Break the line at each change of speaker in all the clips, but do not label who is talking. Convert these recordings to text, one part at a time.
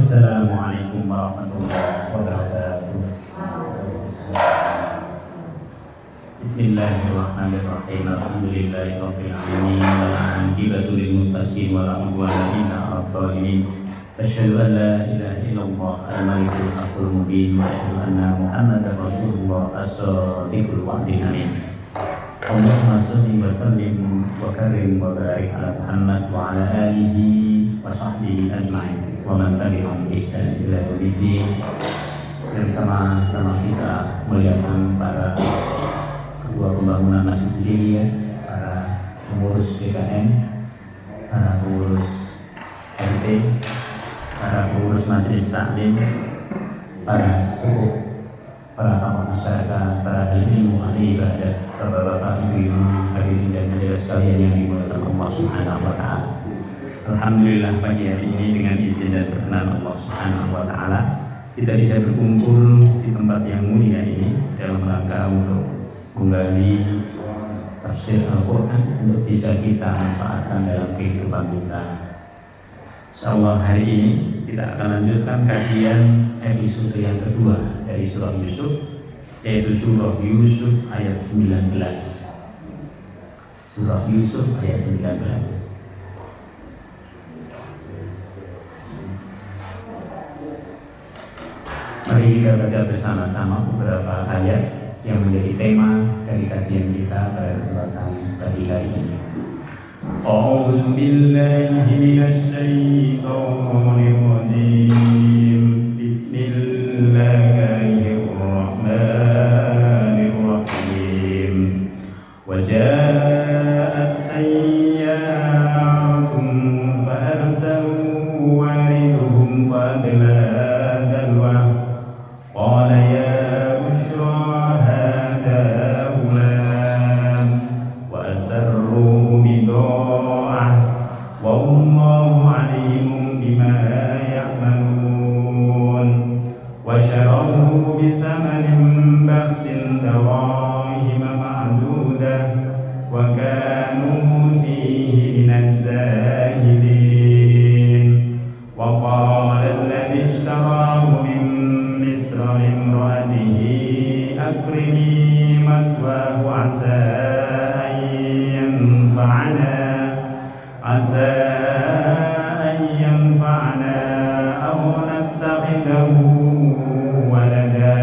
Assalamualaikum warahmatullahi wabarakatuh. Bismillahirrahmanirrahim. Alhamdulillahirabbil alamin. Wal 'aqibatu lil muttaqin wa la udwana illa 'alal zalimin. Asyhadu an la ilaha illallah al-malikul haqqul mubin wa asyhadu anna Muhammadar Rasulullah as-shadiqul wa'dil amin. Allahumma shalli wa sallim wa karim wa barik ala Muhammad wa ala alihi wa sahbihi ajma'in wa man tabi'ahum bi ihsan ila yaumiddin. Bersama-sama kita melihatkan para ketua pembangunan Masjid Jiliyah, para pengurus DKM, para pengurus RT, para pengurus majelis taklim, para sepuh, para tokoh masyarakat, para ilmu ahli ibadah, bapak-bapak, ibu-ibu, hadirin dan hadirat sekalian yang dimuliakan Allah Subhanahu wa taala. Alhamdulillah pagi hari ini dengan izin dan perkenan Allah Subhanahu wa taala kita bisa berkumpul di tempat yang mulia ini dalam rangka untuk menggali tafsir Al-Quran untuk bisa kita manfaatkan dalam kehidupan kita. Insyaallah hari ini kita akan lanjutkan kajian episode yang kedua dari surah Yusuf, yaitu surah Yusuf ayat 19. Surah Yusuf ayat 19. Mari kita baca bersama-sama beberapa ayat yang menjadi tema dari kajian kita pada kesempatan pagi hari ini. A'udzu billahi minasy syaithanir rajim. Bismillahirrahmanirrahim. Wa ja'at sayyaratun fa arsalu wariduhum fa adla dalwa qala ya bushra hadha ghulam wa asarru bida'ah wallahu alimun bima ya'malun wa syarahu bithamanin bakhsin darahima ma'dudah wa kanu fihi minaz zahidin wa qala alladhi ishtarahu min misra imra'atihi akrimi maswahu asa an yanfa'ana aw nattakhidahu walada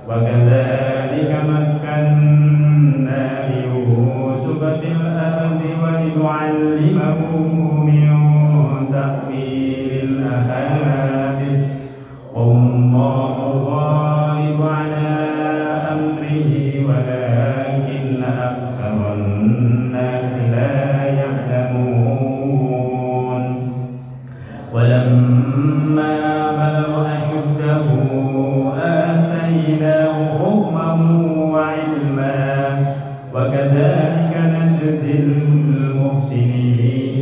wa kadzalika makkanna li Yusuf fil ardi wa linu'allimahu min ta'wilil ahadits wallahu ghalibun 'ala amrihi walakinna aktsaran nasi la ya'lamun. Walamma balagha ashuddahu ataynahu hukman wa 'ilman wa kadzalika najzil muhsinin.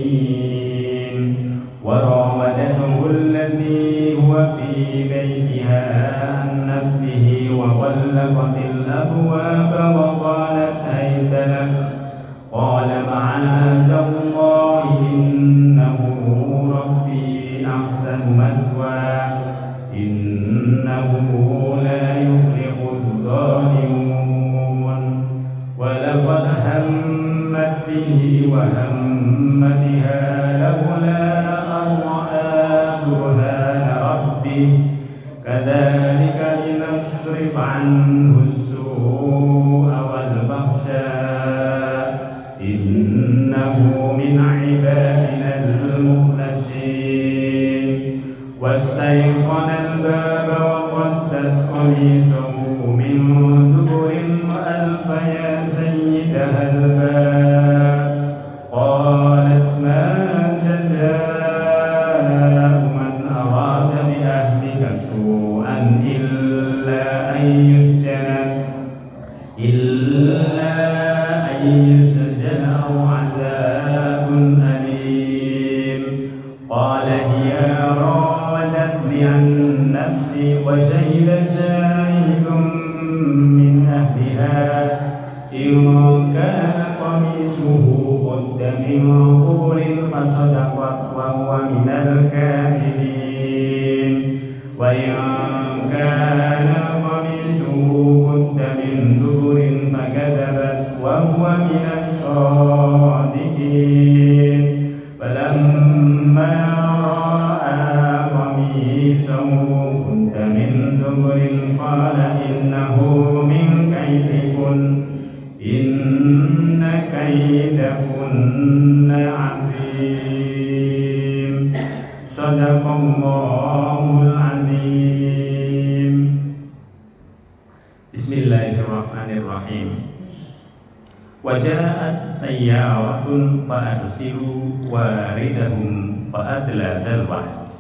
Wa rawadathu allati huwa fi baytiha an nafsihi wa ghallaqatil abwaba wa qalat hayta lak qala ma'adallahi innahu rabbi ahsanu mathwaya innahu la yuflihudh dhalimun. Wa laqad hammat bihi wa hamma biha lawla an ra'a burhana rabbih kadzalika linasrif 'anhu as-su'a wal fahsya innahu min 'ibadina al-mukhlasin. Wastayqana al-baba wa qaddat qamisahu min duburin wa alfa ya sayyidaha al-bab qalat ma jazaa'u man arada bi ahlika su'an illa an yusjana aw 'adabun alim. Qala hiya rawadatni 'an nafsi wa shahida shahidun min ahliha in kana qamisuhu qudda min quburin fasadaqat wa huwa minal kadhibin. إن كيدكن عظيم صدق الله العظيم. Bismillahirrahmanirrahim. Wajahat sayyaratun fa'arsilu waridahum fa'adla dalwah.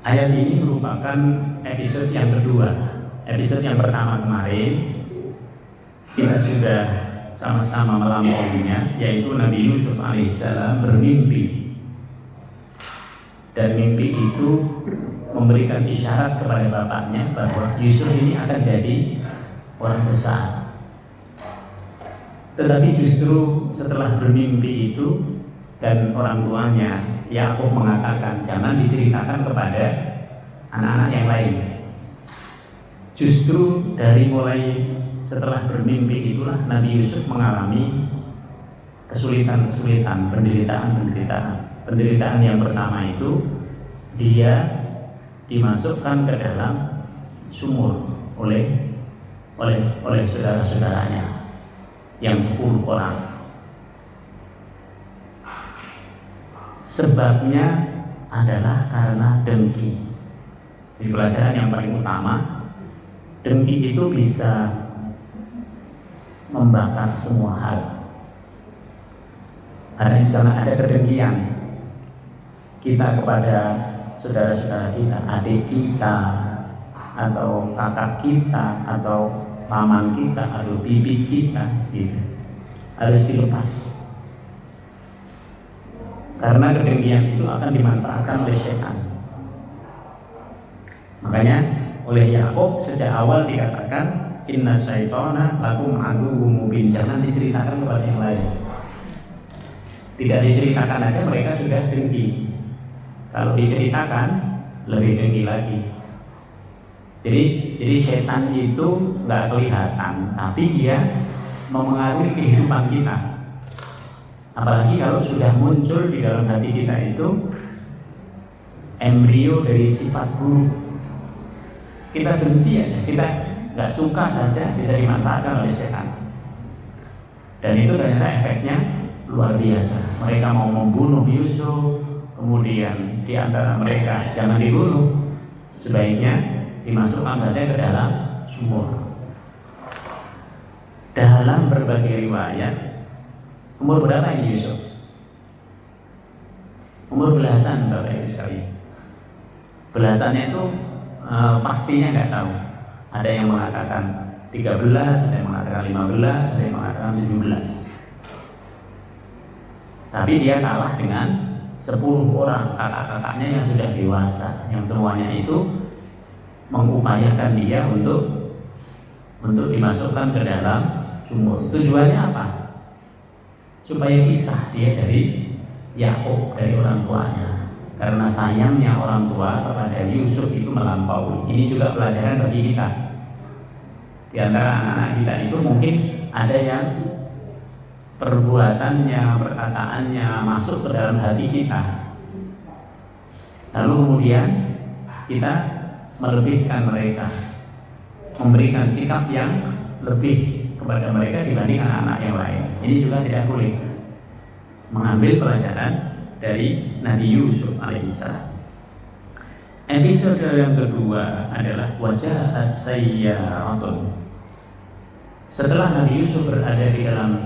Ayat ini merupakan episode yang kedua. Episode yang pertama kemarin kita sudah sama-sama melampauinya, yaitu Nabi Yusuf alaihissalam bermimpi. Dan mimpi itu memberikan isyarat kepada bapaknya bahwa Yusuf ini akan jadi orang besar. Tetapi justru setelah bermimpi itu dan orang tuanya Yakub mengatakan jangan diceritakan kepada anak-anak yang lain. Justru dari mulai setelah bermimpi itulah Nabi Yusuf mengalami kesulitan-kesulitan, penderitaan-penderitaan. Penderitaan yang pertama itu dia dimasukkan ke dalam sumur oleh saudara-saudaranya yang 10 orang. Sebabnya adalah karena dengki. Di pelajaran yang paling utama, dengki itu bisa membakar semua hal. Karena jangan ada kedengkian kita kepada saudara-saudara kita, adik kita, atau kakak kita, atau paman kita, atau bibi kita, gitu. Harus dilepas. Karena kedengkian itu akan dimanfaatkan oleh setan. Makanya oleh Yakub sejak awal dikatakan inna syaitana lakum aduwwum mubin, jangan diceritakan kepada yang lain. Tidak diceritakan aja mereka sudah dengki. Kalau diceritakan lebih dengki lagi. Jadi setan itu nggak kelihatan, tapi dia memengaruhi kehidupan kita. Apalagi kalau sudah muncul di dalam hati kita itu embrio dari sifat buruk. Kita benci aja, kita nggak suka saja bisa dimanfaatkan oleh setan. Dan itu ternyata efeknya luar biasa. Mereka mau membunuh Yusuf, kemudian di antara mereka jangan dibunuh, sebaiknya dimasukkan saja ke dalam sumur. Dalam berbagai riwayat, umur berapa ini Yusuf? Umur belasan Bapak Ibu sekalian. Belasannya itu pastinya nggak tahu. Ada yang mengatakan 13, ada yang mengatakan 15, ada yang mengatakan 17. Tapi dia kalah dengan 10 orang kakak-kakaknya yang sudah dewasa, yang semuanya itu mengupayakan dia untuk dimasukkan ke dalam sumur. Tujuannya apa? Supaya pisah dia dari Yakub, dari orang tuanya. Karena sayangnya orang tua kepada Yusuf itu melampaui. Ini juga pelajaran bagi kita. Di antara anak-anak kita itu mungkin ada yang perbuatannya, perkataannya masuk ke dalam hati kita. Lalu kemudian kita melebihkan mereka, memberikan sikap yang lebih kepada mereka dibanding anak-anak yang lain. Ini juga tidak boleh. Mengambil pelajaran dari Nabi Yusuf alaihissalam. Episode yang kedua adalah wajahat sayyaratun. Setelah Nabi Yusuf berada di dalam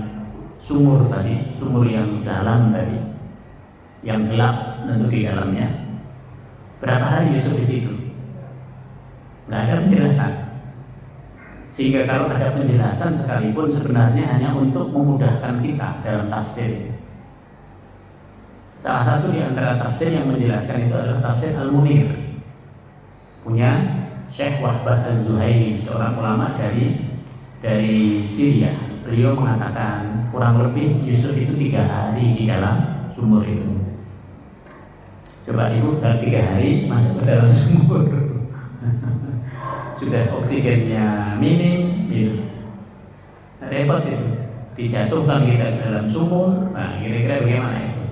sumur tadi, sumur yang dalam tadi, yang gelap tentu di dalamnya. Berapa hari Yusuf di situ? Nggak ada penjelasan. Sehingga kalau ada penjelasan sekalipun sebenarnya hanya untuk memudahkan kita dalam tafsir. Salah satu di antara tafsir yang menjelaskan itu adalah tafsir Al-Munir, punya Syekh Wahbah Az-Zuhaili, seorang ulama dari Syria. Beliau mengatakan kurang lebih Yusuf itu 3 hari di dalam sumur itu. Coba ibu dalam 3 hari masuk ke dalam sumur, sudah oksigennya minim, gitu. Repot itu, dijatuhkan kita ke dalam sumur. Nah, kira-kira bagaimana itu?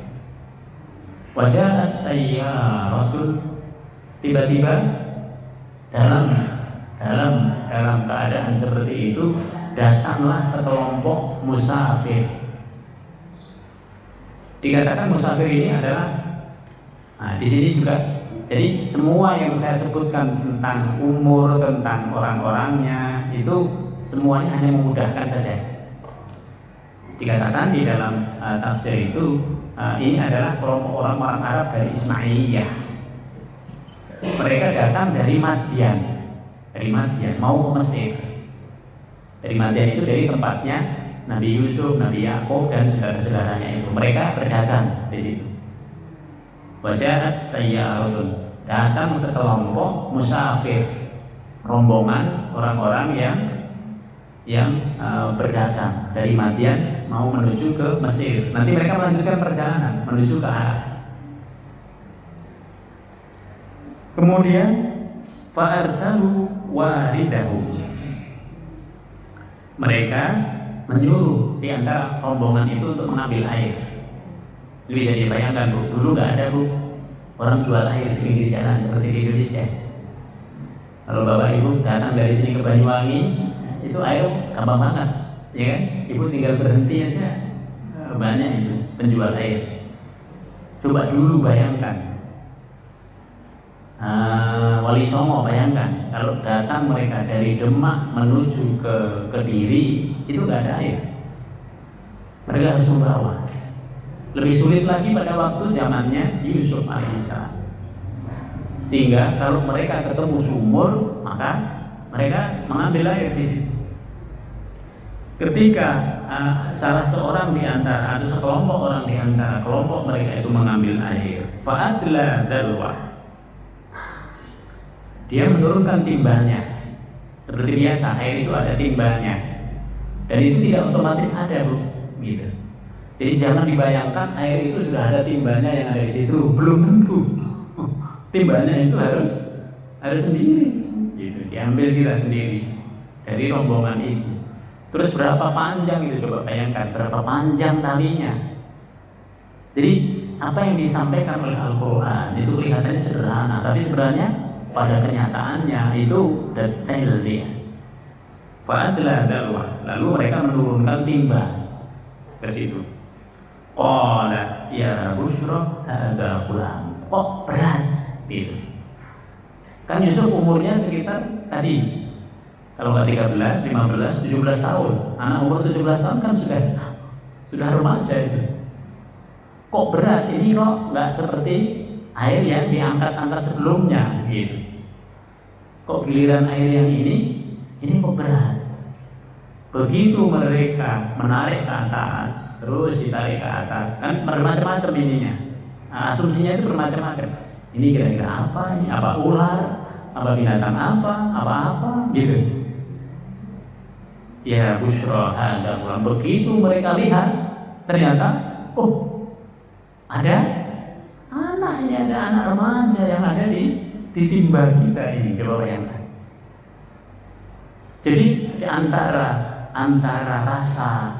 Wajahat sayyaratun, tiba-tiba dalam dalam keadaan seperti itu datanglah sekelompok musafir. Dikatakan musafir ini adalah, di sini juga, jadi semua yang saya sebutkan tentang umur, tentang orang-orangnya itu semuanya hanya memudahkan saja. Dikatakan di dalam tafsir itu ini adalah kelompok orang-orang Arab dari Ismailiyah. Mereka datang dari Madian mau ke Mesir. Dari Madian itu dari tempatnya Nabi Yusuf, Nabi Yakub dan saudara-saudaranya itu. Mereka berdagang di situ. Wajahat sayyaratun, datang sekelompok musafir, rombongan orang-orang yang berdagang dari Madian mau menuju ke Mesir. Nanti mereka melanjutkan perjalanan menuju ke Arab. Kemudian fa'arsalu waridahu, mereka menyuruh di antara rombongan itu untuk mengambil air. Bisa dibayangkan Bu, dulu nggak ada Bu orang jual air di pinggir jalan seperti di Indonesia. Kalau Bapak Ibu datang dari sini ke Banyuwangi, itu air gampang banget, ya kan? Ibu tinggal berhenti aja, banyak itu penjual air. Coba dulu bayangkan, Wali Songo, bayangkan kalau datang mereka dari Demak menuju ke Kediri, itu nggak ada air. Mereka harus membawa. Lebih sulit lagi pada waktu zamannya Yusuf alaihissalam. Sehingga kalau mereka ketemu sumur, maka mereka mengambil air di situ. Ketika salah seorang di antara atau sekelompok orang di antara kelompok mereka itu mengambil air, fa'adla dalwah, dia menurunkan timbanya. Seperti biasa, air itu ada timbanya, dan itu tidak otomatis ada Bu, gitu. Jadi jangan dibayangkan air itu sudah ada timbanya yang ada di situ, belum tentu. Timbanya itu harus sendiri, gitu. Diambil kita sendiri dari rombongan itu. Terus berapa panjang itu, coba bayangkan berapa panjang talinya. Jadi apa yang disampaikan oleh Al-Quran itu kelihatannya sederhana, tapi sebenarnya pada kenyataannya itu detail dia. Fa'adla dalwah, lalu mereka menurunkan timba ke situ. Qala ya Bushra hadza ghulam. Kok berat gitu. Kan Yusuf umurnya sekitar tadi, kalau nggak 13, 15, 17 tahun. Anak umur 17 tahun kan sudah remaja itu. Kok berat? Ini kok nggak seperti air yang diangkat-angkat sebelumnya gitu. Kok giliran air yang ini kok berat? Begitu mereka menarik ke atas, terus ditarik ke atas, kan bermacam-macam ininya. Asumsinya itu bermacam-macam. Ini kira-kira apa? Ini apa ular? Apa binatang apa gitu. Ya Bushra hadza ghulam. Begitu mereka lihat, ternyata ada anaknya, ada anak remaja yang ada di timba kita ini. Coba bayangkan. Jadi di antara rasa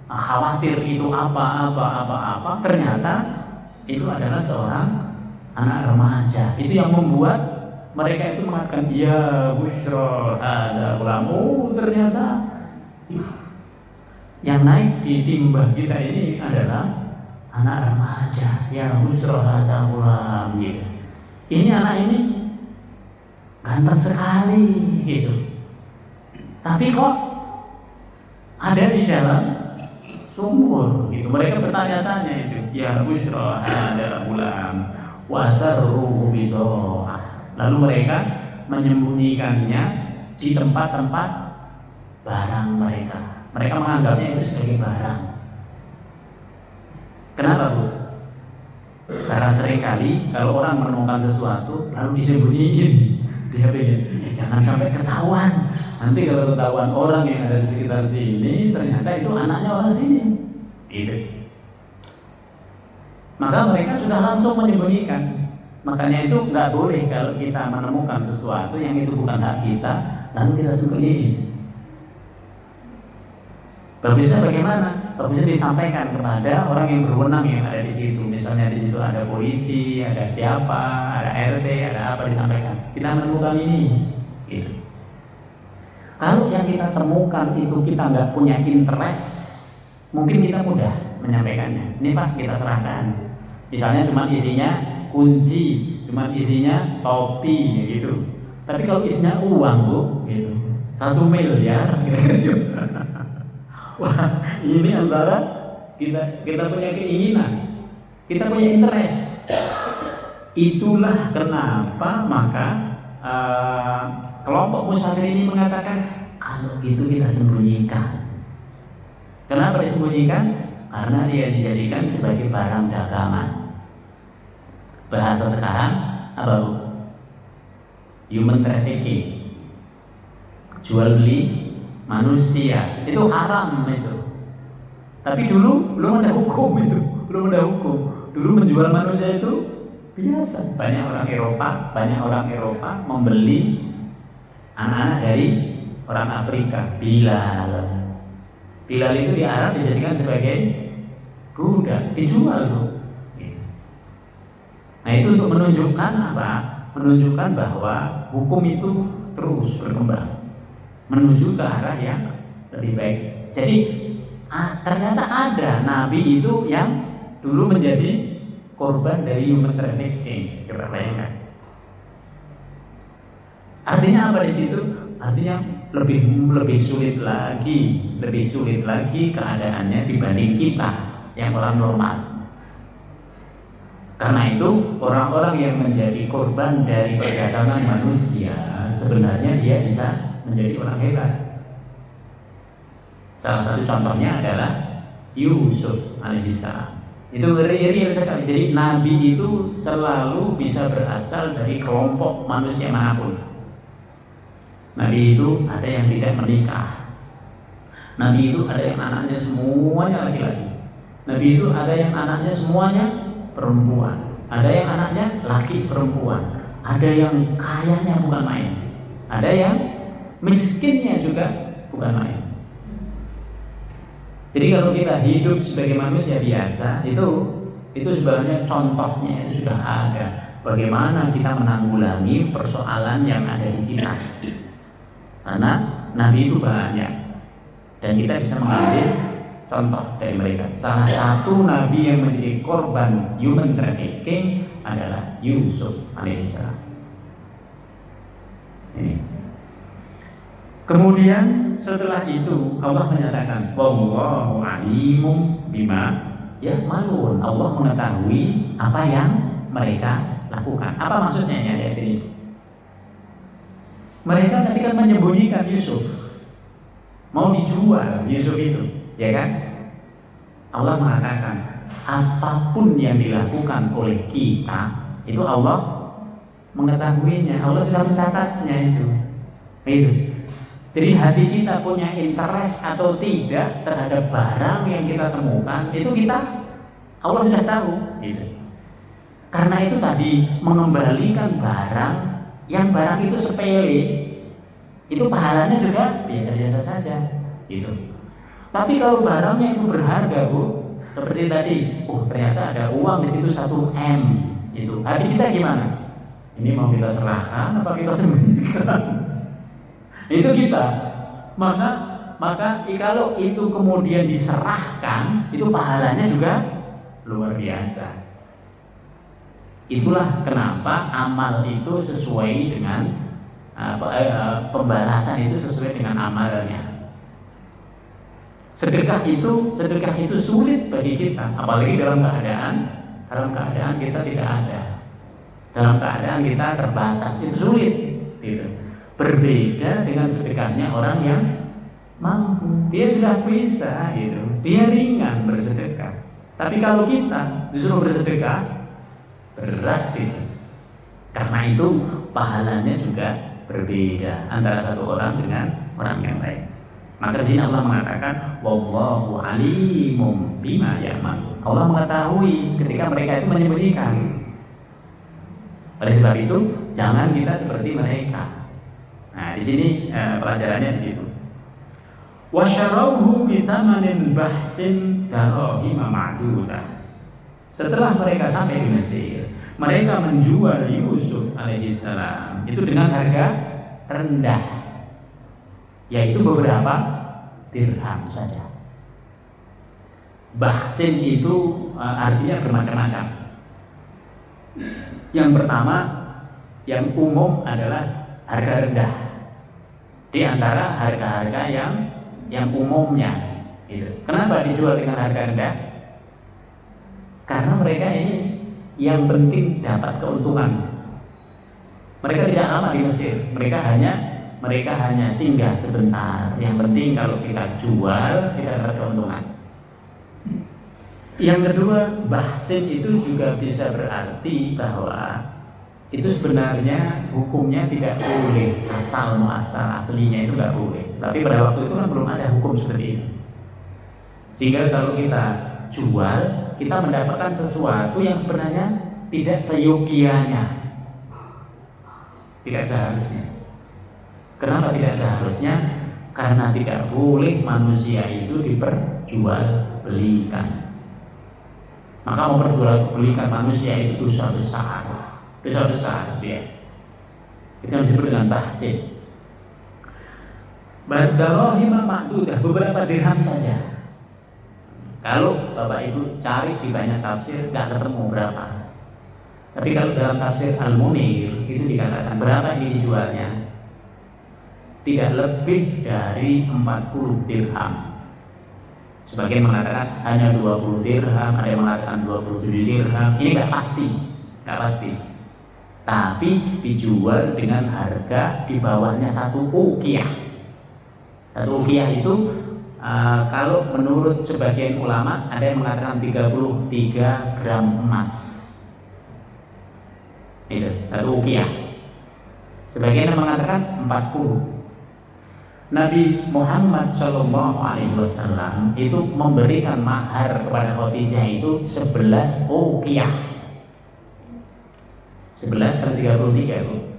khawatir itu apa, ternyata itu adalah seorang anak remaja. Itu yang membuat mereka itu mengatakan ya Bushra hadza ghulam. Ternyata yang naik di timba kita ini adalah anak remaja. Ya Bushra hadza ghulam gitu. Ini anak ini ganteng sekali gitu. Tapi kok ada di dalam sumur gitu. Mereka bertanya-tanya itu, ya Bushra hadza ghulam wa sarruhu bidha'ah. Lalu mereka menyembunyikannya di tempat-tempat barang mereka. Mereka menganggapnya itu sebagai barang. Kenapa Bu? Karena seringkali kalau orang menemukan sesuatu lalu disembunyiin, dia pengen jangan sampai ketahuan. Nanti kalau ketahuan orang yang ada di sekitar sini, ternyata itu anaknya orang sini. Gitu. Maka mereka sudah langsung menyembunyikan. Makanya itu nggak boleh kalau kita menemukan sesuatu yang itu bukan hak kita, lalu kita sembunyiin. Bagusnya bagaimana? Bagusnya disampaikan kepada orang yang berwenang yang ada di situ. Misalnya di situ ada polisi, ada siapa, ada RT, ada apa, disampaikan. Kita menemukan ini. Gitu.
Kalau yang kita temukan itu kita nggak punya interest, mungkin kita mudah menyampaikannya. Ini Pak, kita serahkan. Misalnya cuma isinya kunci, cuma isinya topi gitu. Tapi kalau isinya uang Bu, gitu, 1 miliar, gitu. Wah, ini antara kita punya keinginan, kita punya interest. Itulah kenapa maka kelompok musafir ini mengatakan kalau gitu kita sembunyikan. Kenapa disembunyikan? Karena dia dijadikan sebagai barang dagangan. Bahasa sekarang apa Bu? Human trafficking, jual beli manusia, itu haram itu. Tapi dulu belum ada hukum itu, belum ada hukum. Dulu menjual manusia itu biasa. Banyak orang Eropa membeli anak-anak dari orang Afrika. Bilal itu di Arab dijadikan sebagai budak, dijual loh. Nah itu untuk menunjukkan apa? Menunjukkan bahwa hukum itu terus berkembang menuju ke arah yang lebih baik. Jadi ternyata ada nabi itu yang dulu menjadi korban dari human trafficking. Coba bayangkan. Artinya apa di situ? Artinya lebih sulit lagi keadaannya dibanding kita yang orang normal. Karena itu orang-orang yang menjadi korban dari perdagangan manusia sebenarnya dia bisa menjadi orang hebat. Salah satu contohnya adalah Yusuf alaihissalam. Itu real sekali. Jadi Nabi itu selalu bisa berasal dari kelompok manusia manapun. Nabi itu ada yang tidak menikah. Nabi itu ada yang anaknya semuanya laki-laki. Nabi itu ada yang anaknya semuanya perempuan. Ada yang anaknya laki perempuan. Ada yang kayanya bukan main. Ada yang miskinnya juga bukan main. Jadi kalau kita hidup sebagai manusia biasa, itu sebenarnya contohnya itu sudah ada. Bagaimana kita menanggulangi persoalan yang ada di kita. Karena Nabi itu banyak dan kita bisa mengambil contoh dari mereka. Salah satu Nabi yang menjadi korban human trafficking adalah Yusuf alaihissalam. Ini. Kemudian setelah itu Allah menyatakan wallahu alimum bima ya'malun. Allah mengetahui apa yang mereka lakukan. Apa maksudnya ya ayat ini? Mereka ketika menyembunyikan Yusuf, mau dijual Yusuf itu, ya kan? Allah mengatakan apapun yang dilakukan oleh kita itu Allah mengetahuinya. Allah sudah mencatatnya itu. Jadi hati kita punya interest atau tidak terhadap barang yang kita temukan, itu Allah sudah tahu. Gitu. Karena itu tadi mengembalikan barang yang barang itu sepele, itu pahalanya juga biasa-biasa saja. Gitu. Tapi kalau barangnya itu berharga Bu, seperti tadi, ternyata ada uang di situ 1 M, itu. Hati kita gimana? Ini mau kita serahkan apa kita sembunyikan? Itu kita. Maka kalau itu kemudian diserahkan, itu pahalanya juga luar biasa. Itulah kenapa amal itu sesuai dengan pembalasan itu sesuai dengan amalnya. Sedekah itu sulit bagi kita, apalagi dalam keadaan kita tidak ada. Dalam keadaan kita terbatas, itu sulit gitu. Berbeda dengan sedekahnya orang yang mampu, dia sudah bisa gitu, dia ringan bersedekah. Tapi kalau kita disuruh bersedekah, berat itu. Karena itu pahalanya juga berbeda antara satu orang dengan orang yang lain. Maka di sini Allah mengatakan wallahu alimum bima ya'malun. Allah mengetahui ketika mereka itu menyembunyikan. Oleh sebab itu jangan kita seperti mereka. Nah, di sini pelajarannya di situ. Wasyarauhu bitamanin bahsin darahima ma'dudah. Setelah mereka sampai di Mesir, mereka menjual Yusuf alaihissalam itu dengan harga rendah. yaitu beberapa dirham saja. Bahsin itu artinya bermacam-macam. Yang pertama, yang umum adalah harga rendah di antara harga-harga yang umumnya. Gitu. Kenapa dijual dengan harga rendah? Karena mereka ini yang penting dapat keuntungan. Mereka tidak lama di Mesir, mereka hanya singgah sebentar. Yang penting kalau kita jual kita dapat keuntungan. Yang kedua, bahsin itu juga bisa berarti bahwa itu sebenarnya hukumnya tidak boleh, asal aslinya itu nggak boleh. Tapi pada waktu itu kan belum ada hukum seperti itu. Sehingga kalau kita jual, kita mendapatkan sesuatu yang sebenarnya tidak seyogianya, tidak seharusnya. Kenapa tidak seharusnya? Karena tidak boleh manusia itu diperjualbelikan. Maka memperjualbelikan manusia itu dosa besar dia. Itu yang disebut dengan bahsin. Darahima ma'dudah, beberapa dirham saja. Kalau Bapak Ibu cari di banyak tafsir nggak ketemu berapa. Tapi kalau dalam tafsir Al-Munir itu dikatakan berapa ini dijualnya? Tidak lebih dari 40 dirham. Sebagian mengatakan hanya 20 dirham, ada yang mengatakan 27 dirham. Ini nggak pasti. Tapi dijual dengan harga di bawahnya 1 uqiyah. 1 uqiyah itu kalau menurut sebagian ulama ada yang mengatakan 33 gram emas. Itu 1 uqiyah. Sebagian yang mengatakan 40. Nabi Muhammad SAW itu memberikan mahar kepada Khadijah itu 11 uqiyah. 11 kali 33 itu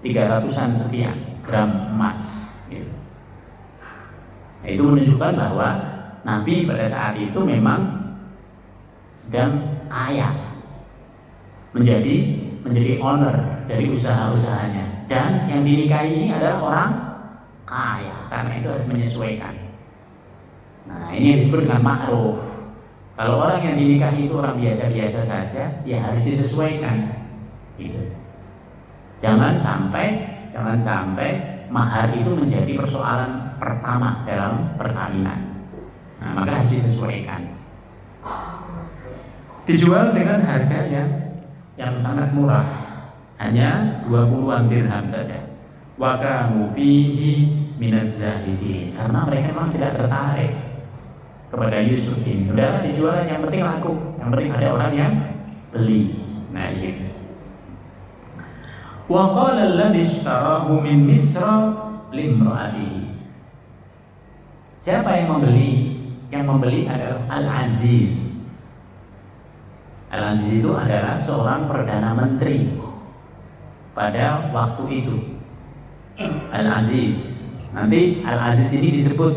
300-an sekian gram emas gitu. Nah, itu menunjukkan bahwa Nabi pada saat itu memang sedang kaya, menjadi owner dari usaha-usahanya, dan yang dinikahi ini adalah orang kaya, karena itu harus menyesuaikan. Nah, ini yang disebut dengan ma'ruf. Kalau orang yang dinikahi itu orang biasa-biasa saja, ya harus disesuaikan. Gitu. Jangan sampai mahar itu menjadi persoalan pertama dalam perkawinan. Nah, maka harus disesuaikan. Dijual dengan harga yang sangat murah, hanya 20-an dirham saja. Wa kanu fihi minaz zahidin, karena mereka memang tidak tertarik kepada Yusuf ini. Udah dijual, yang penting laku, yang penting ada orang yang beli. Nah, gitu. Wa qala alladhi ishtarahu min Misra limra'atihi. Siapa yang membeli? Yang membeli adalah Al-Aziz. Al-Aziz itu adalah seorang perdana menteri pada waktu itu. Al-Aziz. Nanti Al-Aziz ini disebut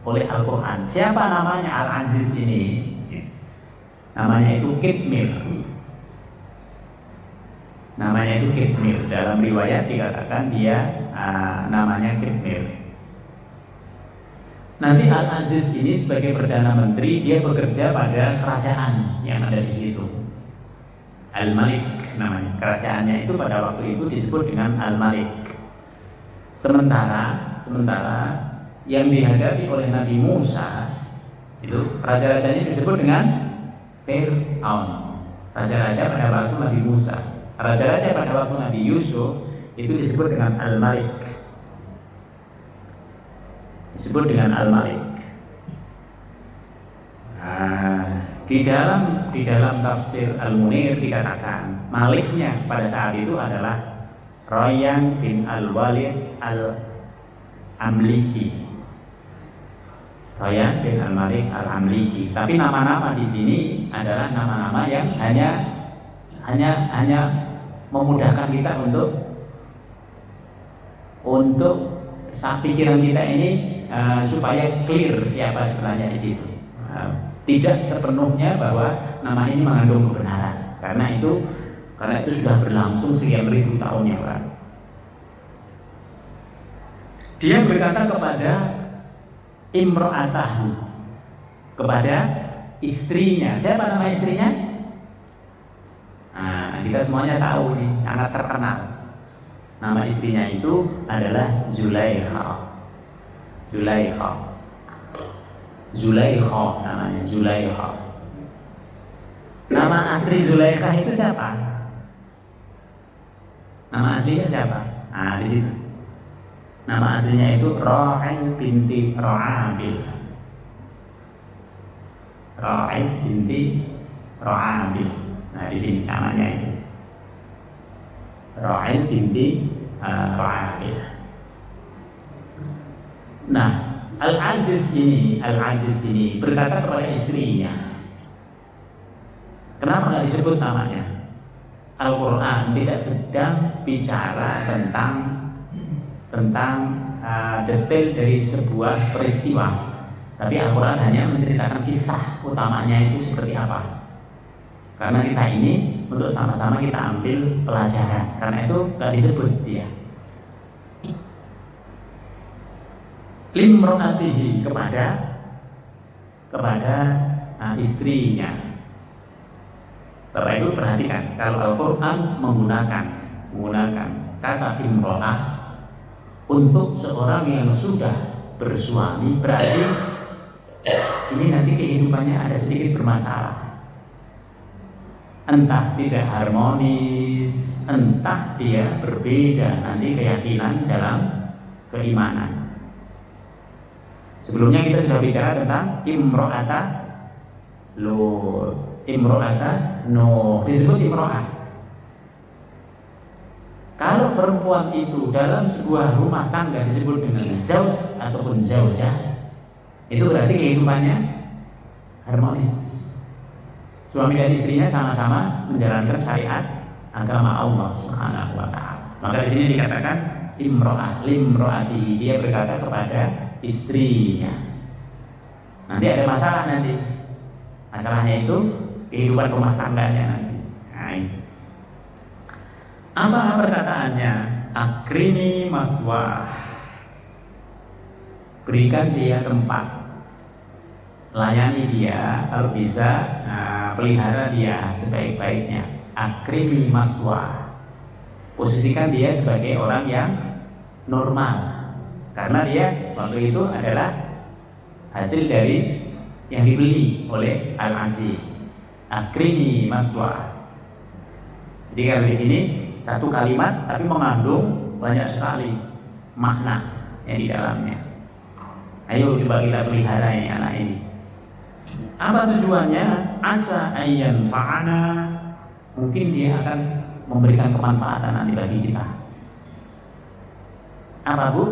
oleh Al-Quran. Siapa namanya Al-Aziz ini? Namanya itu Kitmir. Namanya itu Kitmir. Dalam riwayat dikatakan dia namanya Kitmir. Nanti Al-Aziz ini sebagai perdana menteri, dia bekerja pada kerajaan yang ada di situ. Al-Malik namanya. Kerajaannya itu pada waktu itu disebut dengan Al-Malik. Sementara yang dihadapi oleh Nabi Musa itu raja-rajanya disebut dengan Fir'aun. Raja-raja pada waktu Nabi Musa. Raja-raja pada waktu Nabi Yusuf itu disebut dengan Al-Malik. Disebut dengan Al-Malik. Nah, di dalam tafsir Al-Munir dikatakan maliknya pada saat itu adalah Rayyan bin Al-Walid Al-Amliki. Rayyan bin Al-Malik Al-Amliki. Tapi nama-nama di sini adalah nama-nama yang hanya memudahkan kita untuk pikiran kita ini supaya clear siapa sebenarnya di situ. Tidak sepenuhnya bahwa nama ini mengandung kebenaran, karena itu sudah berlangsung sekian ribu tahun yang lalu. Dia berkata kepada imro'atahu, kepada istrinya. Siapa nama istrinya? Nah, kita semuanya tahu nih, sangat terkenal. Nama istrinya itu adalah Zulaikha. Zulaikha namanya, Zulaikha. Nama asli Zulaikha itu siapa? Nama aslinya siapa? Nah, di situ. Nama aslinya itu Ra'il binti Ra'abil. Ra'il binti Ra'abil. Nah, di sini namanya itu. Ra'il binti Ra'abil. Nah, Al-Aziz ini berkata kepada istrinya, kenapa nggak disebut namanya? Al-Quran tidak sedang bicara tentang detail dari sebuah peristiwa, tapi Al-Quran hanya menceritakan kisah utamanya itu seperti apa. Karena kisah ini untuk sama-sama kita ambil pelajaran, karena itu nggak disebut dia. Limro'atihi, kepada istrinya. Bapak Ibu perhatikan, kalau Al-Quran menggunakan kata imro'ah untuk seorang yang sudah bersuami, berarti ini nanti kehidupannya ada sedikit bermasalah. Entah tidak harmonis, entah dia berbeda nanti keyakinan dalam keimanan. Sebelumnya kita sudah bicara tentang imro'ata Lut, imro'ata Nuh, disebut imro'ah. Kalau perempuan itu dalam sebuah rumah tangga disebut dengan zauj ataupun zaujah, itu berarti kehidupannya harmonis. Suami dan istrinya sama-sama menjalankan syariat agama Allah Subhanahu wa taala. Maka di sini dikatakan imro'ah, limro'ati, dia berkata kepada istrinya. Nanti ada masalah nanti. Masalahnya itu kehidupan rumah tangganya nanti. Nah, apa perkataannya? Akrimi maswah, berikan dia tempat, layani dia, kalau bisa pelihara dia sebaik-baiknya. Akrimi maswah, posisikan dia sebagai orang yang normal, karena dia waktu itu adalah hasil dari yang dibeli oleh Al-Aziz. Akrimi maswah. Jadi kalau di sini satu kalimat tapi mengandung banyak sekali makna yang di dalamnya. Ayo coba kita pelihara ini anak ini. Apa tujuannya? Asa ayyan fa'ana, mungkin dia akan memberikan kemanfaatan nanti bagi kita. Apa Bu?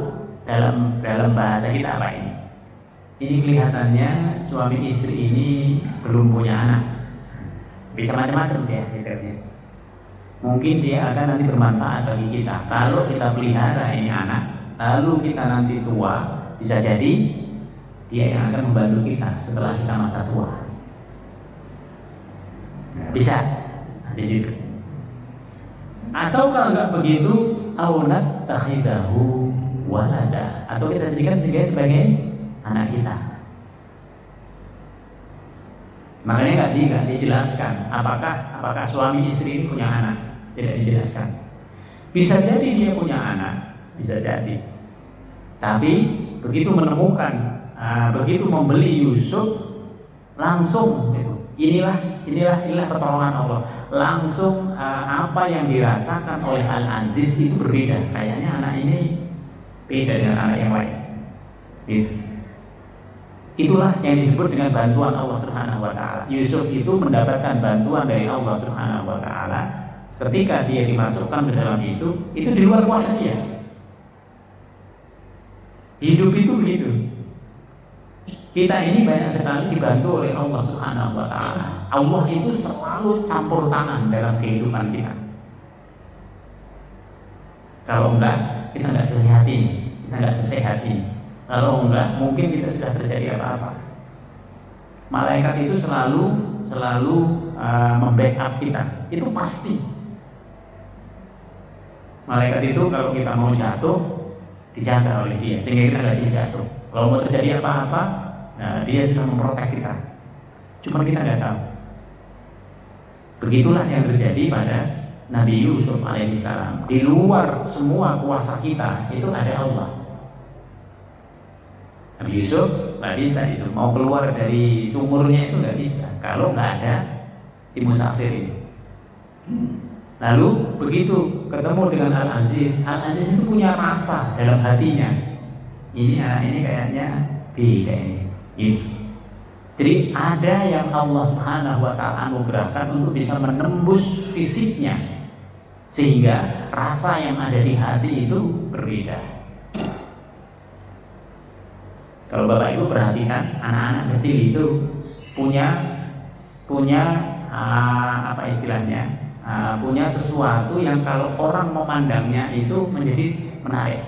Dalam bahasa kita apa ini? Ini kelihatannya suami istri ini belum punya anak. Bisa macam-macam dia pikirnya. Mungkin dia akan nanti bermanfaat bagi kita. Kalau kita pelihara ini anak, lalu kita nanti tua, bisa jadi dia yang akan membantu kita setelah kita masa tua. Bisa di situ. Atau kalau nggak begitu, aunat takhidahu walada, atau kita jadikan sebagai anak kita. Makanya nggak dijelaskan apakah suami istri ini punya anak, tidak dijelaskan. Bisa jadi dia punya anak, bisa jadi. Tapi begitu menemukan, begitu membeli Yusuf, langsung inilah pertolongan Allah. Langsung apa yang dirasakan oleh Al-Aziz itu berbeda. Kayaknya anak ini beda dengan anak yang lain. Gitu. Itulah yang disebut dengan bantuan Allah Subhanahu wa taala. Yusuf itu mendapatkan bantuan dari Allah Subhanahu wa taala ketika dia dimasukkan ke dalam itu di luar kuasa dia. Hidup itu begitu. Kita ini banyak sekali dibantu oleh Allah Subhanahu wa taala. Allah itu selalu campur tangan dalam kehidupan kita. Kalau enggak, kita enggak sehat ini, kita enggak sesehat ini. Kalau enggak, mungkin kita sudah terjadi apa-apa. Malaikat itu selalu membackup kita. Itu pasti. Malaikat itu kalau kita mau jatuh, dijaga oleh dia sehingga kita nggak jatuh. Kalau mau terjadi apa-apa, nah dia sudah memprotek kita. Cuma kita nggak tahu. Begitulah yang terjadi pada Nabi Yusuf alaihissalam. Di luar semua kuasa kita itu ada Allah. Nabi Yusuf nggak bisa itu mau keluar dari sumurnya itu nggak bisa kalau nggak ada si musafir ini. Lalu begitu ketemu dengan Al-Aziz, Al-Aziz itu punya rasa dalam hatinya. Ini anak ini kayaknya beda ini. Jadi ada yang Allah Subhanahu wa taala anugerahkan untuk bisa menembus fisiknya sehingga rasa yang ada di hati itu berbeda. Kalau Bapak Ibu perhatikan anak-anak kecil itu punya apa istilahnya? Punya sesuatu yang kalau orang memandangnya itu menjadi menarik.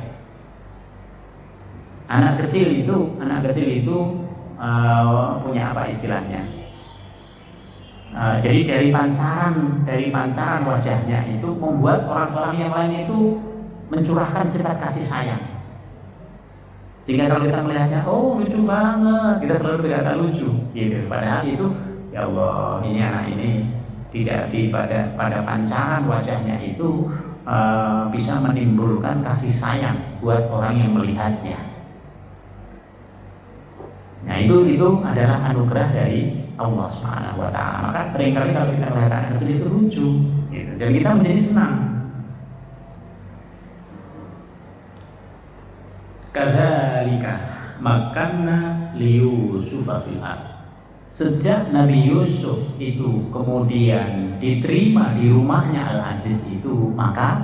Anak kecil itu punya apa istilahnya? Jadi dari pancaran wajahnya itu membuat orang-orang yang lain itu mencurahkan sifat kasih sayang. Sehingga kalau kita melihatnya, oh lucu banget, kita selalu berkata lucu, gitu. Padahal itu, ya Allah, ini anak ini tidak pada pancaran wajahnya itu bisa menimbulkan kasih sayang buat orang yang melihatnya. Nah itu adalah anugerah dari Allah Subhanahu wa taala. Maka seringkali kalau kita melihat anak kecil itu lucu, gitu. Dan kita menjadi senang. Kadzalika makanna li Yusuf fil ardh. Sejak Nabi Yusuf itu kemudian diterima di rumahnya Al-Aziz itu, maka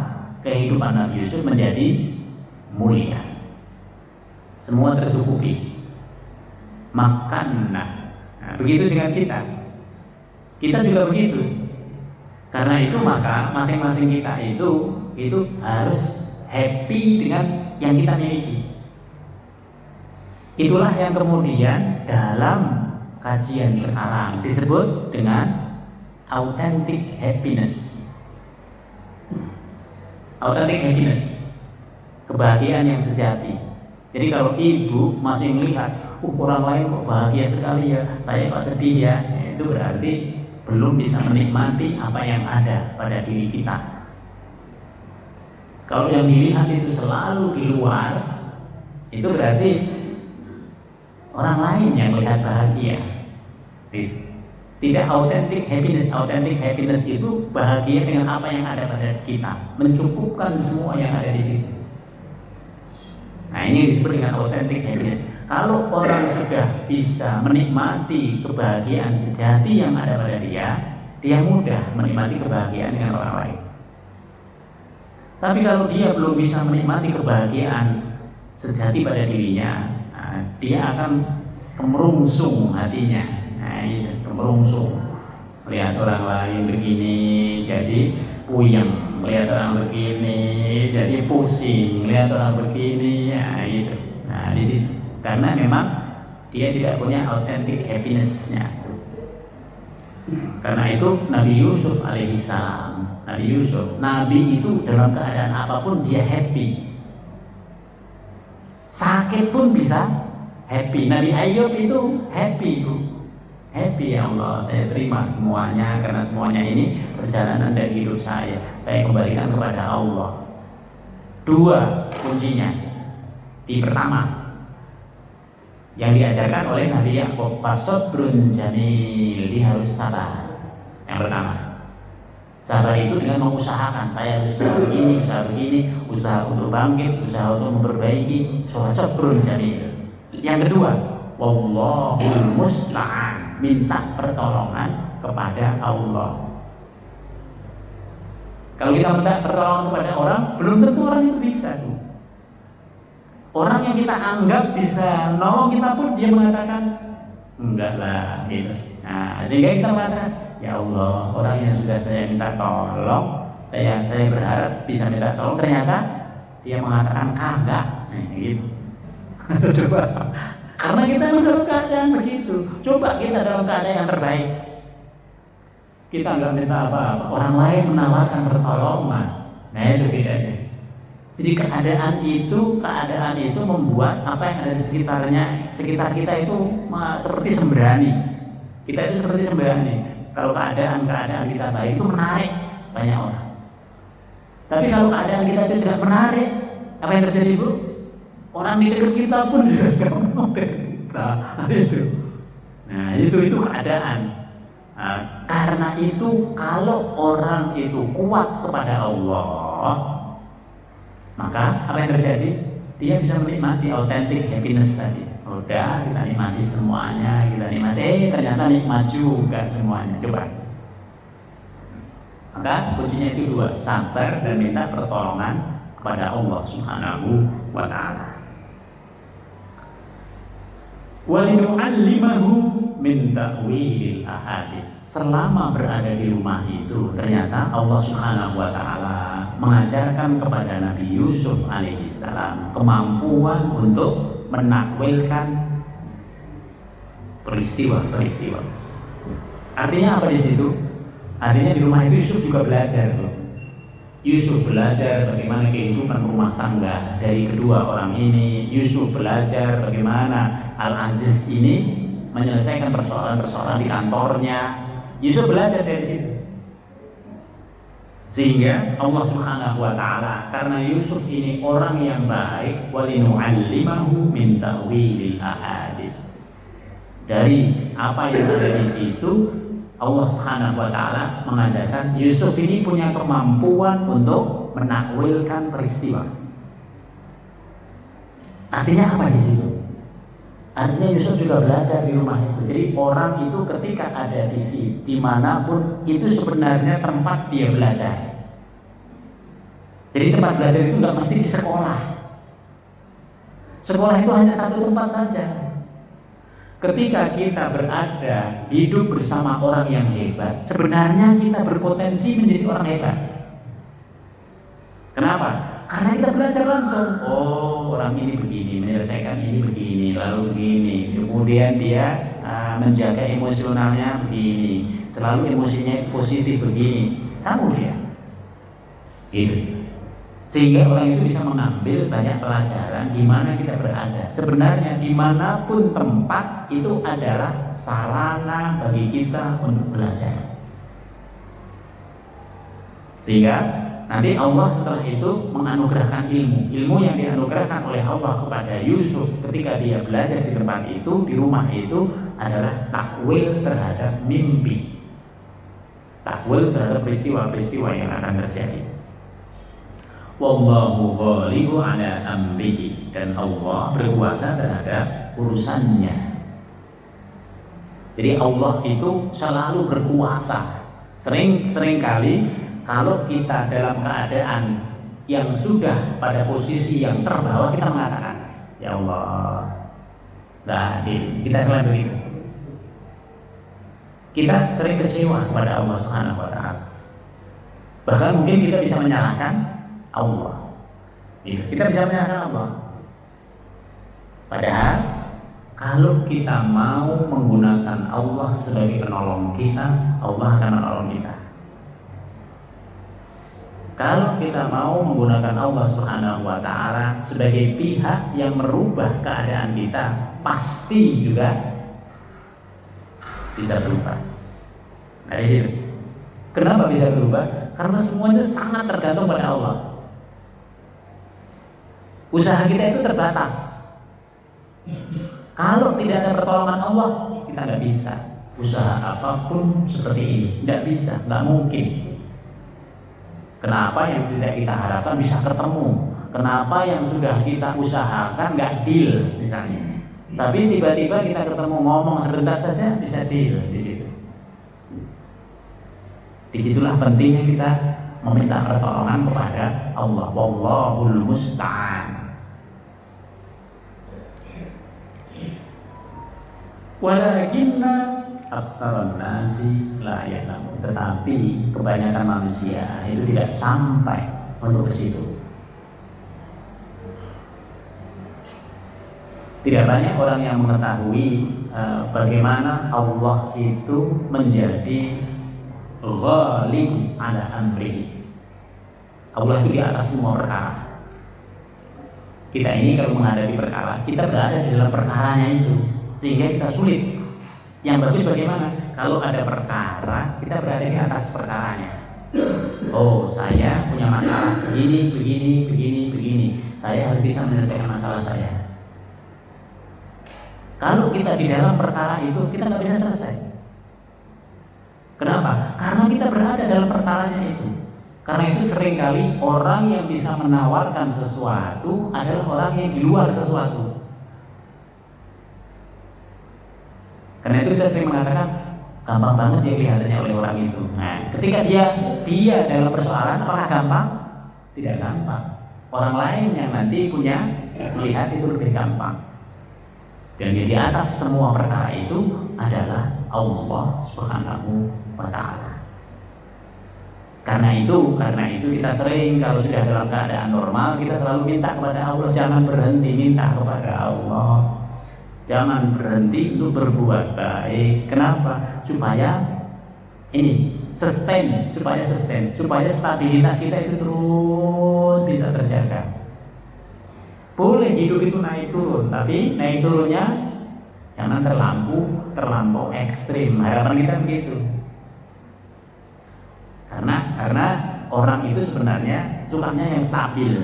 kehidupan Nabi Yusuf menjadi mulia. Semua tercukupi. Makanna. Nah, begitu dengan kita. Kita juga begitu. Karena itu maka masing-masing kita itu harus happy dengan yang kita miliki. Itulah yang kemudian dalam kajian sekarang disebut dengan authentic happiness. Authentic happiness, kebahagiaan yang sejati. Jadi kalau ibu masih melihat orang lain kok bahagia sekali ya, saya kok sedih ya, itu berarti belum bisa menikmati apa yang ada pada diri kita. Kalau yang dilihat itu selalu di luar, itu berarti orang lain yang melihat bahagia. Tidak authentic happiness. Authentic happiness itu bahagia dengan apa yang ada pada kita, mencukupkan semua yang ada di situ. Nah ini disebut dengan authentic happiness. Kalau orang sudah bisa menikmati kebahagiaan sejati yang ada pada dia mudah menikmati kebahagiaan dengan orang lain. Tapi kalau dia belum bisa menikmati kebahagiaan sejati pada dirinya, nah, dia akan kemerungsung hatinya. Nah itu kemerungsung, melihat orang lain begini jadi puyeng, melihat orang begini jadi pusing, melihat orang begini ya gitu. Nah di situ karena memang dia tidak punya authentic happiness-nya. Karena itu Nabi Yusuf alaihissalam, Nabi itu dalam keadaan apapun dia happy. Sakit pun bisa happy. Nabi Ayub itu happy itu. Happy ya Allah, saya terima semuanya karena semuanya ini perjalanan dari hidup saya kembalikan kepada Allah. Dua kuncinya. Di pertama yang diajarkan oleh Nabi Yakub, fasabrun jamil, dia harus sabar. Yang pertama, sabar itu dengan mengusahakan, saya usaha begini, usaha untuk bangkit, usaha untuk memperbaiki, fasabrun jamil. Yang kedua, wallahul musta'an, minta pertolongan kepada Allah. Kalau kita minta pertolongan kepada orang, belum tentu orang itu bisa tuh. Orang yang kita anggap bisa nolong kita pun dia mengatakan enggak lah gitu. Nah, sehingga kita mengatakan, ya Allah, orang yang sudah saya minta tolong, saya berharap bisa minta tolong, ternyata dia mengatakan kagak. Nah, gitu. Coba, karena kita dalam keadaan begitu. Coba kita dalam keadaan yang terbaik, kita enggak minta apa-apa, orang lain menawarkan pertolongan. Nah itu bedanya. Jadi keadaan itu membuat apa yang ada di sekitar kita itu seperti sembrani. Kita itu seperti sembrani. Kalau keadaan kita baik itu menarik banyak orang. Tapi kalau keadaan kita itu tidak menarik, apa yang terjadi, Bu? Orang di dekat kita pun tidak mau kita. Nah, itu keadaan. Nah, karena itu kalau orang itu kuat kepada Allah, maka apa yang terjadi? Dia bisa menikmati authentic happiness tadi. Udah, kita nikmati semuanya, ternyata nikmat juga semuanya. Coba. Maka kuncinya itu dua, sabar dan minta pertolongan kepada Allah Subhanahu wa ta'ala. Walinu'allimahu min ta'wilil ahadits. Selama berada di rumah itu, ternyata Allah Subhanahu wa ta'ala mengajarkan kepada Nabi Yusuf alaihissalam kemampuan untuk menakwilkan peristiwa-peristiwa. Artinya apa di situ? Artinya di rumah itu Yusuf juga belajar loh. Yusuf belajar bagaimana kehidupan rumah tangga dari kedua orang ini. Yusuf belajar bagaimana Al-Aziz ini menyelesaikan persoalan-persoalan di kantornya. Yusuf belajar dari situ. Sehingga Allah Subhanahu wa ta'ala, karena Yusuf ini orang yang baik, walinu'allimahu min ta'wilil ahadits. Dari apa yang ada di situ, Allah Subhanahu wa ta'ala mengajarkan Yusuf ini punya kemampuan untuk menakwilkan peristiwa. Artinya apa di situ? Artinya Yusuf juga belajar di rumah itu. Jadi orang itu ketika ada di situ, dimanapun itu sebenarnya tempat dia belajar. Jadi tempat belajar itu nggak mesti di sekolah. Sekolah itu hanya satu tempat saja. Ketika kita berada, hidup bersama orang yang hebat, sebenarnya kita berpotensi menjadi orang hebat. Kenapa? Karena kita belajar langsung. Oh, orang ini begini, menyelesaikan ini begini, lalu begini. Kemudian dia menjaga emosionalnya begini, selalu emosinya positif begini. Kamu dia. Gitu. Sehingga orang itu bisa mengambil banyak pelajaran di mana kita berada. Sebenarnya dimanapun tempat itu adalah sarana bagi kita untuk belajar. Sehingga nanti Allah setelah itu menganugerahkan ilmu yang dianugerahkan oleh Allah kepada Yusuf ketika dia belajar di tempat itu, di rumah itu adalah takwil terhadap mimpi, takwil terhadap peristiwa-peristiwa yang akan terjadi. Wallahu ghalibu ala amrihi, dan Allah berkuasa terhadap urusannya. Jadi Allah itu selalu berkuasa. Sering kali kalau kita dalam keadaan yang sudah pada posisi yang terbawah, kita mengatakan, ya Allah, nggak adil. Kita selalu begitu. Kita sering kecewa kepada Allah Subhanahu wa ta'ala. Bahkan mungkin kita bisa menyalahkan Allah. Kita bisa menyalahkan Allah. Padahal kalau kita mau menggunakan Allah sebagai penolong kita, Allah akan menolong kita. Kalau kita mau menggunakan Allah Subhanahu wa ta'ala sebagai pihak yang merubah keadaan kita, pasti juga bisa berubah. Nah, di situ. Kenapa bisa berubah? Karena semuanya sangat tergantung pada Allah. Usaha kita itu terbatas. Kalau tidak ada pertolongan Allah, kita nggak bisa. Usaha apapun seperti ini nggak bisa, nggak mungkin. Kenapa yang tidak kita harapkan bisa ketemu? Kenapa yang sudah kita usahakan nggak deal misalnya? Tapi tiba-tiba kita ketemu, ngomong sebentar saja bisa deal di situ. Disitulah pentingnya kita meminta pertolongan kepada Allah. Wallahul musta'an. Walakinna aktsarun nasi la ya'lamun. Tetapi kebanyakan manusia itu tidak sampai untuk ke situ. Tidak banyak orang yang mengetahui bagaimana Allah itu menjadi ghalib ala amri. Allah itu di atas semua perkara. Kita ini kalau menghadapi perkara, kita berada di dalam perkaranya itu, sehingga kita sulit. Yang bagus bagaimana? Kalau ada perkara, kita berada di atas perkaranya. Oh, saya punya masalah begini. Saya harus bisa menyelesaikan masalah saya. Kalau kita di dalam perkara itu, kita nggak bisa selesai. Kenapa? Karena kita berada dalam perkaranya itu. Karena itu seringkali orang yang bisa menawarkan sesuatu adalah orang yang di luar sesuatu. Karena itu kita sering mengatakan gampang banget ya kelihatannya oleh orang itu. Nah, ketika dia dalam persoalan, apakah gampang? Tidak gampang. Orang lain yang nanti punya melihat itu lebih gampang. Dan di atas semua perkara itu adalah Allah Subhanahu wa Ta'ala. Karena itu kita sering kalau sudah dalam keadaan normal, kita selalu minta kepada Allah, jangan berhenti minta kepada Allah. Jangan berhenti untuk berbuat baik. Kenapa? Supaya supaya stabilitas kita itu terus bisa terjaga. Boleh hidup itu naik turun, tapi naik turunnya jangan terlampau ekstrim. Harapan kita begitu. Karena orang itu sebenarnya sukanya yang stabil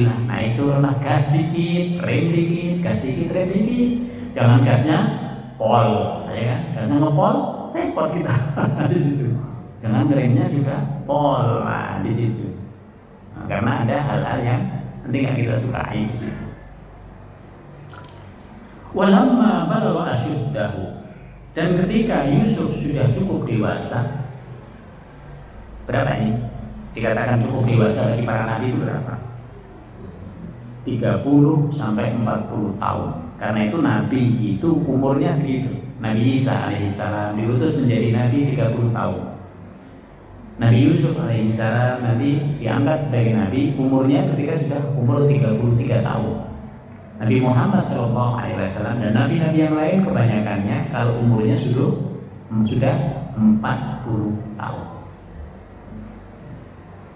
lah, naik turun lah, gas dikit, rem dikit, gas dikit, rem dikit. Jangan gasnya pol, ya kan? Gasnya ngepol, repot kita di situ. Jangan remnya juga pol, di situ. Nah, karena ada hal-hal yang nanti nggak kita sukai di situ. Walamma balagha asyuddahu, dan ketika Yusuf sudah cukup dewasa. Berapa ini? Dikatakan cukup dewasa bagi para nabi itu berapa? 30 sampai 40 tahun. Karena itu nabi itu umurnya segitu. Nabi Isa alaihissalam diutus menjadi nabi 30 tahun. Nabi Yusuf alaihissalam nanti diangkat sebagai nabi umurnya ketika sudah umur 33 tahun. Nabi Muhammad SAW dan nabi-nabi yang lain kebanyakannya kalau umurnya sudah 40 tahun.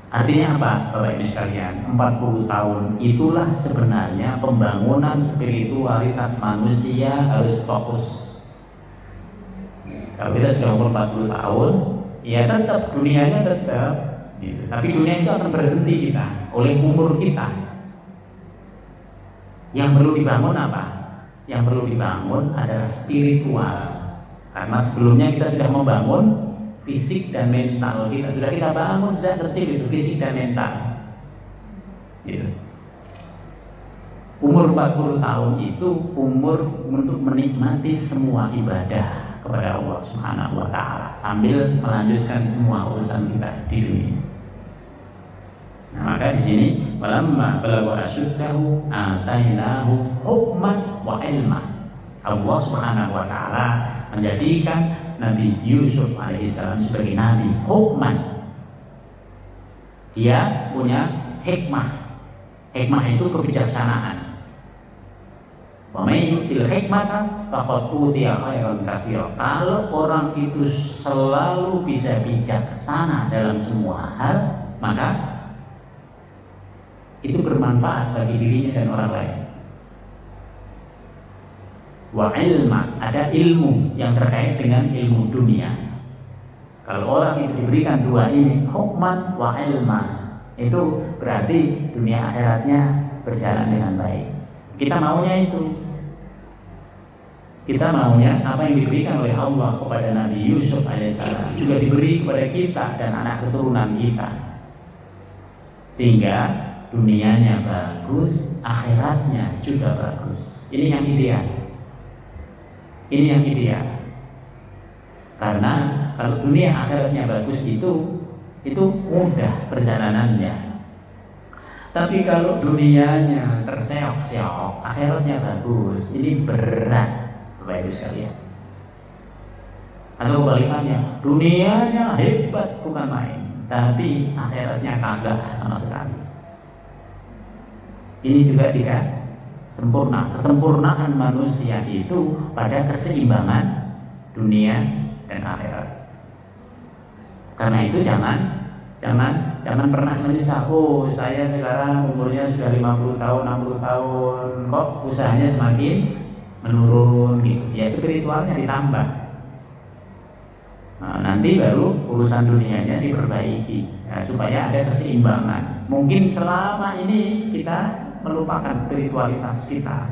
Artinya apa, Bapak Ibu sekalian? 40 tahun itulah sebenarnya pembangunan spiritualitas manusia harus fokus. Kalau kita sudah umur 40 tahun, ya tetap dunianya tetap, gitu. Tapi dunia itu akan berhenti kita oleh umur kita. Yang perlu dibangun apa? Yang perlu dibangun adalah spiritual. Karena sebelumnya kita sudah membangun fisik dan mental kita, sudah kita bangun sejak kecil itu fisik dan mental. Gitu. Umur 40 tahun itu umur untuk menikmati semua ibadah kepada Allah Subhanahu wa Ta'ala sambil melanjutkan semua urusan kita di dunia. Nah, maka di sini walamma balagha asyuddahu atainahu hukman wa ilma. Allah Subhanahu wa Ta'ala menjadikan Nabi Yusuf alaihissalam sebagai nabi hukman. Dia punya hikmah. Hikmah itu kebijaksanaan. Wa may yu'til hikmata faqad utiya khairan katsira. Kalau orang itu selalu bisa bijaksana dalam semua hal, maka itu bermanfaat bagi dirinya dan orang lain. Wa ilma, ada ilmu yang terkait dengan ilmu dunia. Kalau orang itu diberikan dua ini, hukman wa ilma, itu berarti dunia akhiratnya berjalan dengan baik. Kita maunya itu. Kita maunya apa yang diberikan oleh Allah kepada Nabi Yusuf alaihissalam juga diberi kepada kita dan anak keturunan kita. Sehingga dunianya bagus, akhiratnya juga bagus. Ini yang ideal. Ini yang ideal. Karena kalau dunia akhiratnya bagus itu mudah perjalanannya. Tapi kalau dunianya terseok-seok, akhiratnya bagus, ini berat, Bapak Ibu sekalian. Atau kebalikannya, dunianya hebat bukan main, tapi akhiratnya kagak sama sekali. Ini juga tidak sempurna. Kesempurnaan manusia itu pada keseimbangan dunia dan akhirat. Karena itu jangan Jangan pernah menyesal, oh saya sekarang umurnya sudah 50 tahun, 60 tahun, kok usahanya semakin menurun gitu. Ya spiritualnya ditambah. Nah, nanti baru urusan dunianya diperbaiki, nah, supaya ada keseimbangan. Mungkin selama ini kita melupakan spiritualitas kita,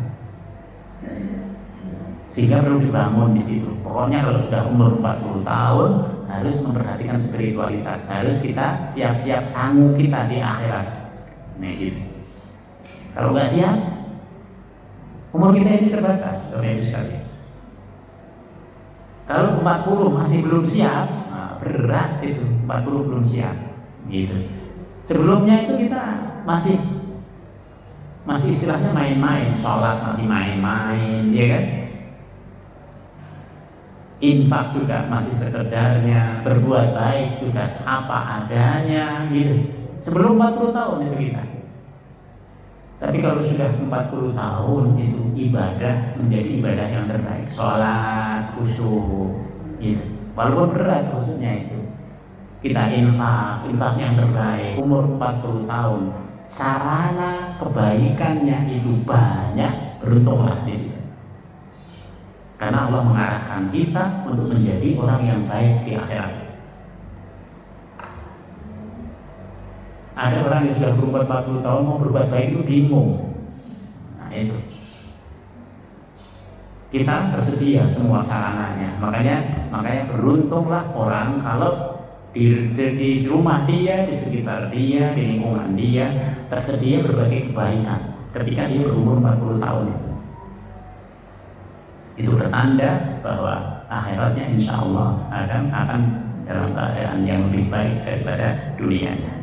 sehingga perlu dibangun di situ. Pokoknya kalau sudah umur 40 tahun harus memperhatikan spiritualitas, harus kita siap-siap sangu kita di akhirat. Nah gitu. Kalau nggak siap, umur kita ini terbatas, saudara sekalian. Kalau 40 masih belum siap, nah berat itu, 40 belum siap, gitu. Sebelumnya itu kita masih istilahnya main-main, sholat masih main-main, ya kan? Infak juga masih sekedarnya, berbuat baik juga apa adanya, gitu. Sebelum 40 tahun itu kita. Tapi kalau sudah 40 tahun itu ibadah menjadi ibadah yang terbaik, sholat, khusyuk, gitu. Walaupun berat khusyuknya itu, kita infak yang terbaik. Umur 40 tahun, sarana kebaikannya itu banyak, beruntunglah di situ. Karena Allah mengarahkan kita untuk menjadi orang yang baik di akhirat. Ada orang yang sudah berumur 40 tahun mau berbuat baik itu bingung. Nah itu. Kita tersedia semua sarananya. Makanya beruntunglah orang kalau di rumah dia, di sekitar dia, di lingkungan dia tersedia berbagai kebaikan ketika dia berumur 40 tahun itu. Itu pertanda bahwa akhiratnya insya Allah akan dalam keadaan yang lebih baik daripada dunianya.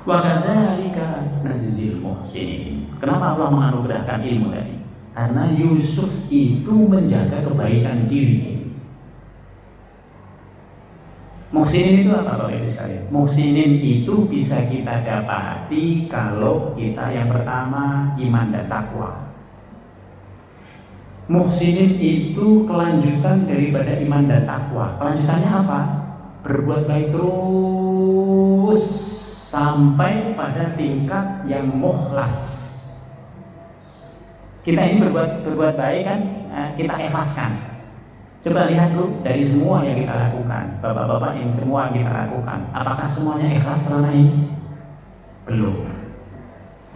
Wa kadzalika najzil muhsinin. Kenapa Allah menganugerahkan ilmu tadi? Karena Yusuf itu menjaga kebaikan diri. Muhsinin itu apa Bapak Ibu sekalian? Muhsinin itu bisa kita dapati kalau kita yang pertama iman dan takwa. Muhsinin itu kelanjutan daripada iman dan takwa. Kelanjutannya apa? Berbuat baik terus sampai pada tingkat yang mukhlas. Kita ini berbuat baik kan, kita ikhlaskan. Coba lihat dulu dari semua yang kita lakukan, bapak-bapak yang semua yang kita lakukan, apakah semuanya ikhlas selama ini? Belum.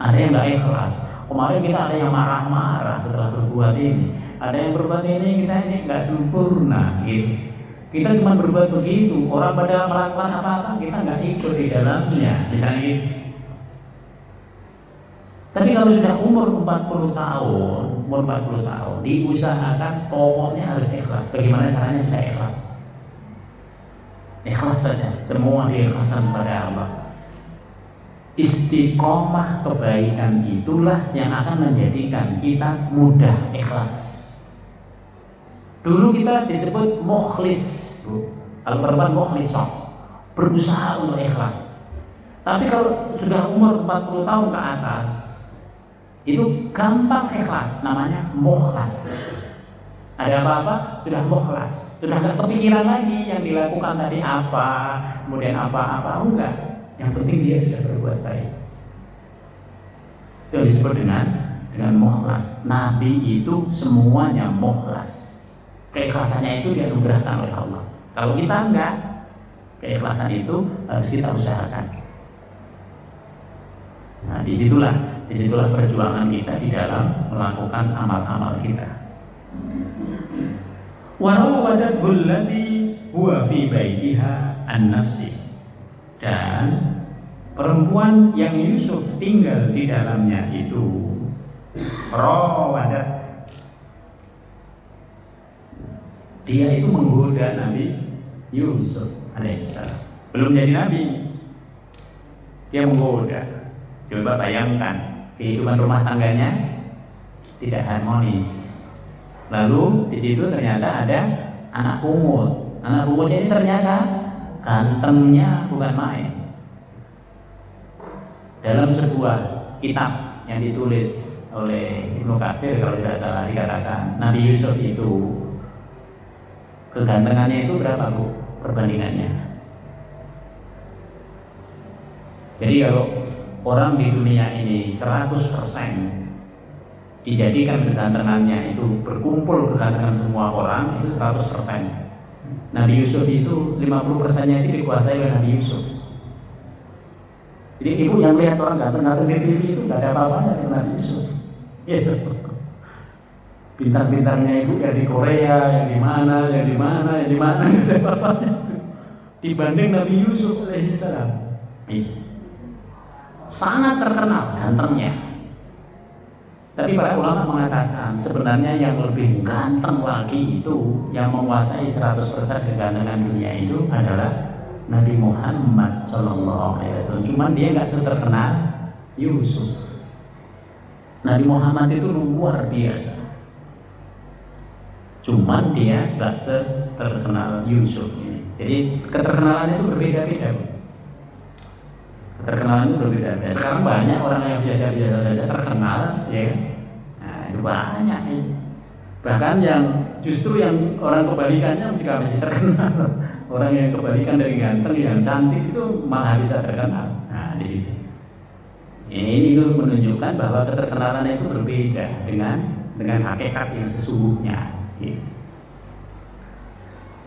Ada yang nggak ikhlas. Kemarin kita ada yang marah-marah setelah berbuat ini, ada yang berbuat ini kita ini nggak sempurna, gitu. Kita cuma berbuat begitu, orang pada melakukan apa-apa kita nggak ikut di dalamnya, misalnya gitu. Tapi kalau sudah umur 40 tahun, diusahakan pokoknya harus ikhlas. Bagaimana caranya bisa ikhlas? Ikhlas saja, semua diikhlaskan pada Allah. Istiqomah kebaikan itulah yang akan menjadikan kita mudah ikhlas. Dulu kita disebut mukhlis. Kalau perempuan mukhlisah, berusaha untuk ikhlas. Tapi kalau sudah umur 40 tahun ke atas, itu gampang ikhlas, namanya mukhlas. Ada apa-apa sudah mukhlas, sudah nggak kepikiran lagi yang dilakukan tadi apa, kemudian apa-apa, enggak. Yang penting dia sudah berbuat baik. Itu disebut dengan mukhlas. Nabi itu semuanya mukhlas. Keikhlasannya itu dianugerahkan oleh Allah. Kalau kita enggak, keikhlasan itu harus kita usahakan. Nah, disitulah perjuangan kita di dalam melakukan amal-amal kita. Warawadatuhu allati huwa fi baitiha an-nafsi. Dan perempuan yang Yusuf tinggal di dalamnya itu rawadat, dia itu menggoda Nabi Yusuf alaihissalam. Belum jadi nabi, dia menggoda. Coba bayangkan kehidupan rumah tangganya tidak harmonis. Lalu di situ ternyata ada anak pungut. Anak pungutnya ini ternyata gantengnya bukan main. Dalam sebuah kitab yang ditulis oleh Ibnu Katsir kalau tidak salah dikatakan Nabi Yusuf itu kegantengannya itu berapa Bu perbandingannya? Jadi kalau orang di dunia ini 100% dijadikan kegantengannya itu berkumpul kegantengan semua orang itu 100%. Nabi Yusuf itu 50%-nya itu dikuasai oleh Nabi Yusuf. Jadi ibu yang lihat orang ganteng-ganteng di TV itu nggak ada apa-apanya dengan Nabi Yusuf. Gitu. Bintang-bintangnya ibu yang di Korea, yang di mana, yang di mana, yang di mana, nggak ada apa-apanya. Dibanding Nabi Yusuf alaihissalam, sangat terkenal gantengnya. Tapi para ulama mengatakan sebenarnya yang lebih ganteng lagi itu yang menguasai 100% kegantengan dunia itu adalah Nabi Muhammad SAW. Cuman dia nggak seterkenal Yusuf. Nabi Muhammad itu luar biasa. Cuman dia nggak seterkenal Yusuf ini. Jadi keterkenalannya itu berbeda-beda. Keterkenalan itu berbeda-beda. Sekarang banyak orang yang biasa-biasa saja terkenal, ya kan? Nah, itu banyak ini. Bahkan yang justru yang orang kebalikannya juga menjadi terkenal. Orang yang kebalikan dari ganteng, yang cantik itu malah bisa terkenal. Nah, di sini. Ini itu menunjukkan bahwa keterkenalan itu berbeda dengan hakikat yang sesungguhnya.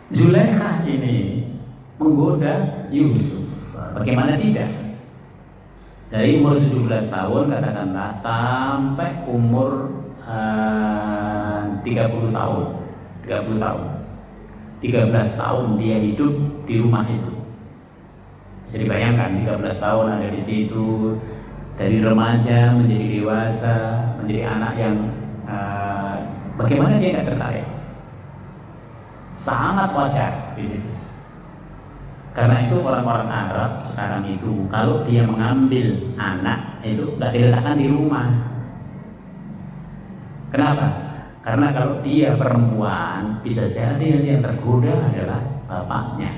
Zulaikha ini menggoda Yusuf. Bagaimana tidak? Dari umur 17 tahun katakanlah sampai umur 30 tahun. 13 tahun dia hidup di rumah itu. Bisa dibayangkan 13 tahun ada di situ, dari remaja menjadi dewasa, menjadi anak yang bagaimana dia nggak tertarik? Sangat wajar gitu. Karena itu orang-orang Arab sekarang itu kalau dia mengambil anak itu nggak diletakkan di rumah. Kenapa? Karena kalau dia perempuan bisa jadi yang tergoda adalah bapaknya.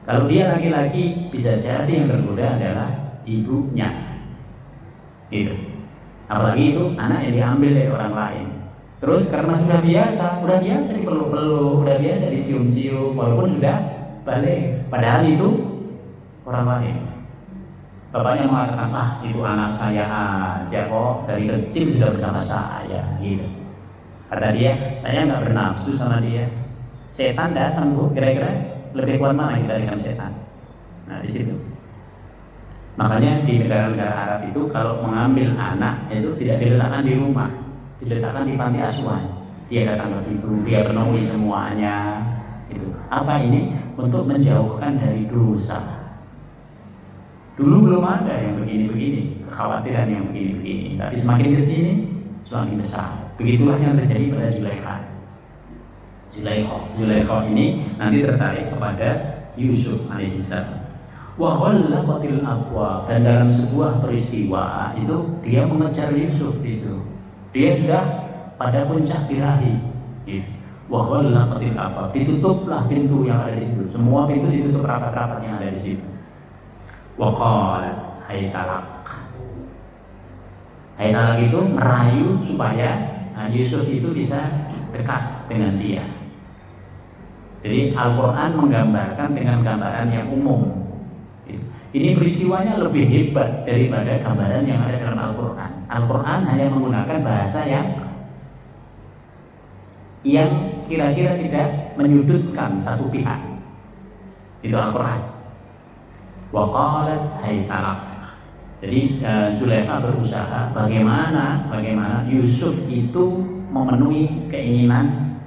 Kalau dia laki-laki bisa jadi yang tergoda adalah ibunya. Gitu. Apalagi itu anak yang diambil dari orang lain. Terus karena sudah biasa dipeluk-peluk, udah biasa dicium-cium, walaupun sudah balik. Padahal itu orang lain. Bapaknya mengatakan, itu anak saya aja kok, dari kecil sudah bersama saya. Gitu. Kata dia, saya nggak bernafsu sama dia. Setan datang bu, kira-kira lebih kuat mana kita dengan setan? Nah di situ. Makanya di negara-negara Arab itu kalau mengambil anak itu tidak diletakkan di rumah, diletakkan di panti asuhan. Dia datang ke situ, dia penuhi semuanya. Itu apa ini? Untuk menjauhkan dari dosa. Dulu belum ada yang begini-begini, kekhawatiran yang begini-begini. Tapi semakin kesini, semakin besar. Begitulah yang terjadi pada Zulaikha. Zulaikha ini nanti tertarik kepada Yusuf alaihissalam. Wa ghallaqatil abwab, dan dalam sebuah peristiwa itu dia mengejar Yusuf itu. Dia sudah pada puncak birahi. Wa ghallaqatil abwab, ditutuplah pintu yang ada di situ. Semua pintu ditutup rapat-rapat yang ada di situ. Wa qalat haytalaq. Haytalaq itu merayu supaya Yusuf itu bisa dekat dengan dia. Jadi Al-Quran menggambarkan dengan gambaran yang umum. Ini peristiwanya lebih hebat daripada gambaran yang ada dalam Al-Quran. Al-Quran hanya menggunakan bahasa yang kira-kira tidak menyudutkan satu pihak. Itu Al-Quran. Wa qalat haytalaq. Jadi Zulaikha berusaha bagaimana Yusuf itu memenuhi keinginan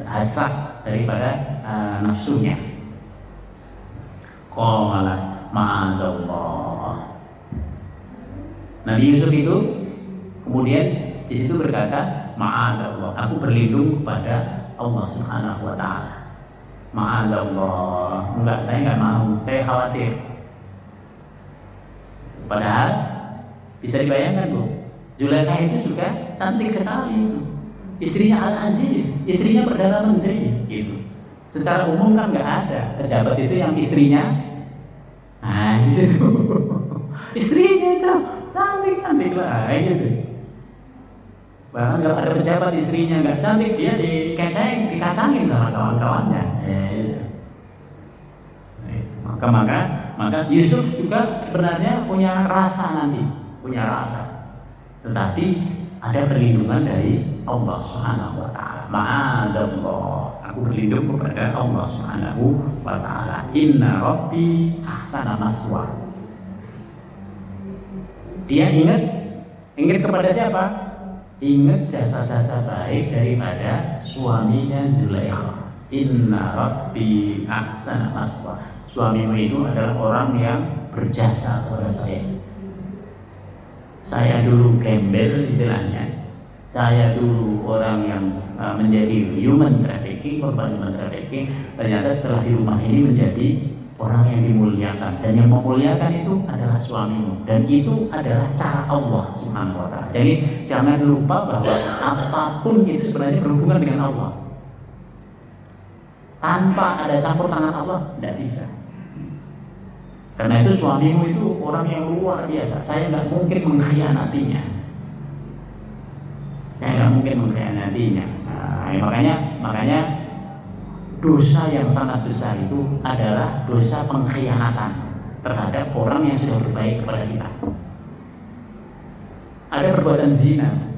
hasrat daripada nafsunya. Qalat ma'adzallah. Nabi Yusuf itu kemudian di situ berkata, ma'adzallah, aku berlindung kepada Allah Subhanahu wa taala. Ma'adzallah, enggak, saya enggak mau, saya khawatir. Padahal bisa dibayangkan bu, Zulaikha itu juga cantik sekali. Istrinya Al-Aziz, istrinya Perdana Menteri gitu. Secara umum kan nggak ada pejabat itu yang istrinya, nah di situ istrinya itu cantik lah gitu. Bahkan kalau ada pejabat istrinya nggak cantik, dia dikacangin sama kawan-kawannya. Maka Maka Yusuf juga sebenarnya punya rasa nanti, punya rasa. Tetapi ada perlindungan dari Allah Subhanahu wa taala. Ma'adallah, aku berlindung kepada Allah Subhanahu wa taala. Inna rabbi ahsana maswa. Dia ingat kepada siapa? Ingat jasa-jasa baik daripada suaminya Zulaikha. Inna rabbi ahsana maswa. Suamimu itu adalah orang yang berjasa kepada saya. Saya dulu gembel istilahnya. Saya dulu orang yang menjadi human trafficking, korban human trafficking. Ternyata setelah di rumah ini menjadi orang yang dimuliakan. Dan yang memuliakan itu adalah suamimu. Dan itu adalah cara Allah Subhanahu wa ta'ala. Jadi jangan lupa bahwa apapun itu sebenarnya berhubungan dengan Allah. Tanpa ada campur tangan Allah, tidak bisa. Karena itu suamimu itu orang yang luar biasa. Saya nggak mungkin mengkhianatinya. Makanya dosa yang sangat besar itu adalah dosa pengkhianatan terhadap orang yang sudah berbaik kepada kita. Ada perbuatan zina,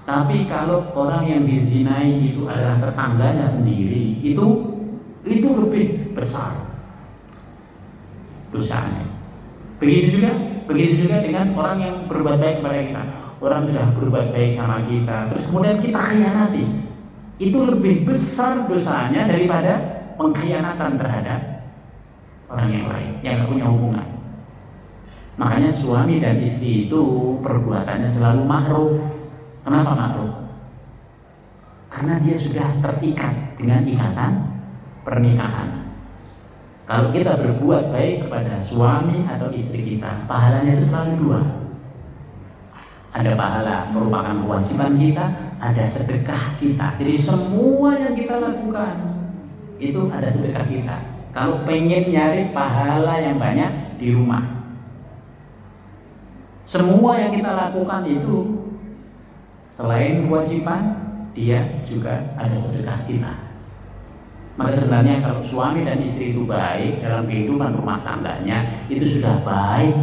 tapi kalau orang yang dizinai itu adalah tetangganya sendiri, itu lebih besar dosanya. Begitu juga dengan orang yang berbuat baik kepada kita. Orang sudah berbuat baik sama kita, terus kemudian kita khianati, itu lebih besar dosanya daripada pengkhianatan terhadap orang yang lain yang tidak punya hubungan. Makanya suami dan istri itu perbuatannya selalu ma'ruf. Kenapa ma'ruf? Karena dia sudah terikat dengan ikatan pernikahan. Kalau kita berbuat baik kepada suami atau istri kita, pahalanya itu selalu dua. Ada pahala merupakan kewajiban kita, ada sedekah kita. Jadi semua yang kita lakukan itu ada sedekah kita. Kalau pengen nyari pahala yang banyak di rumah, semua yang kita lakukan itu selain kewajiban, dia juga ada sedekah kita. Maka sebenarnya kalau suami dan istri itu baik dalam kehidupan rumah tangganya, itu sudah baik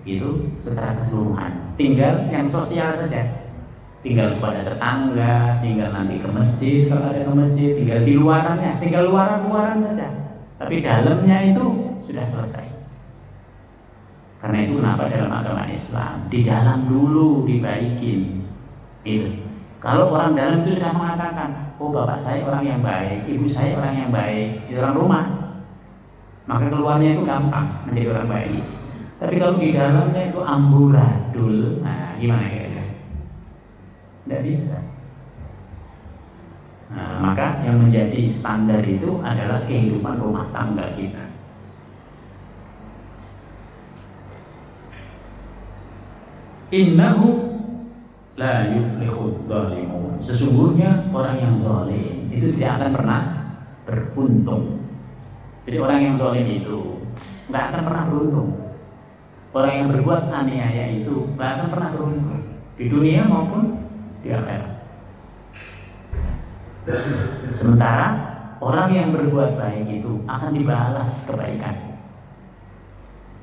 itu secara keseluruhan. Tinggal yang sosial saja, tinggal kepada tetangga, tinggal nanti ke masjid kalau ada ke masjid, tinggal di luarannya, tinggal luaran saja. Tapi dalamnya itu sudah selesai. Karena itu kenapa dalam agama Islam di dalam dulu dibaikin itu. Kalau orang dalam itu sudah mengatakan, oh bapak saya orang yang baik, ibu saya orang yang baik, itu orang rumah, maka keluarnya itu gampang menjadi orang baik. Tapi kalau di dalamnya itu amburadul, nah gimana kira-kira? Tidak bisa. Nah, maka yang menjadi standar itu adalah kehidupan rumah tangga kita. Innahu la yuflihud dhalimun. Sesungguhnya orang yang zalim itu tidak akan pernah beruntung. Jadi orang yang zalim itu nggak akan pernah beruntung. Orang yang berbuat aniaya itu nggak akan pernah beruntung di dunia maupun di akhirat. Sementara orang yang berbuat baik itu akan dibalas kebaikan.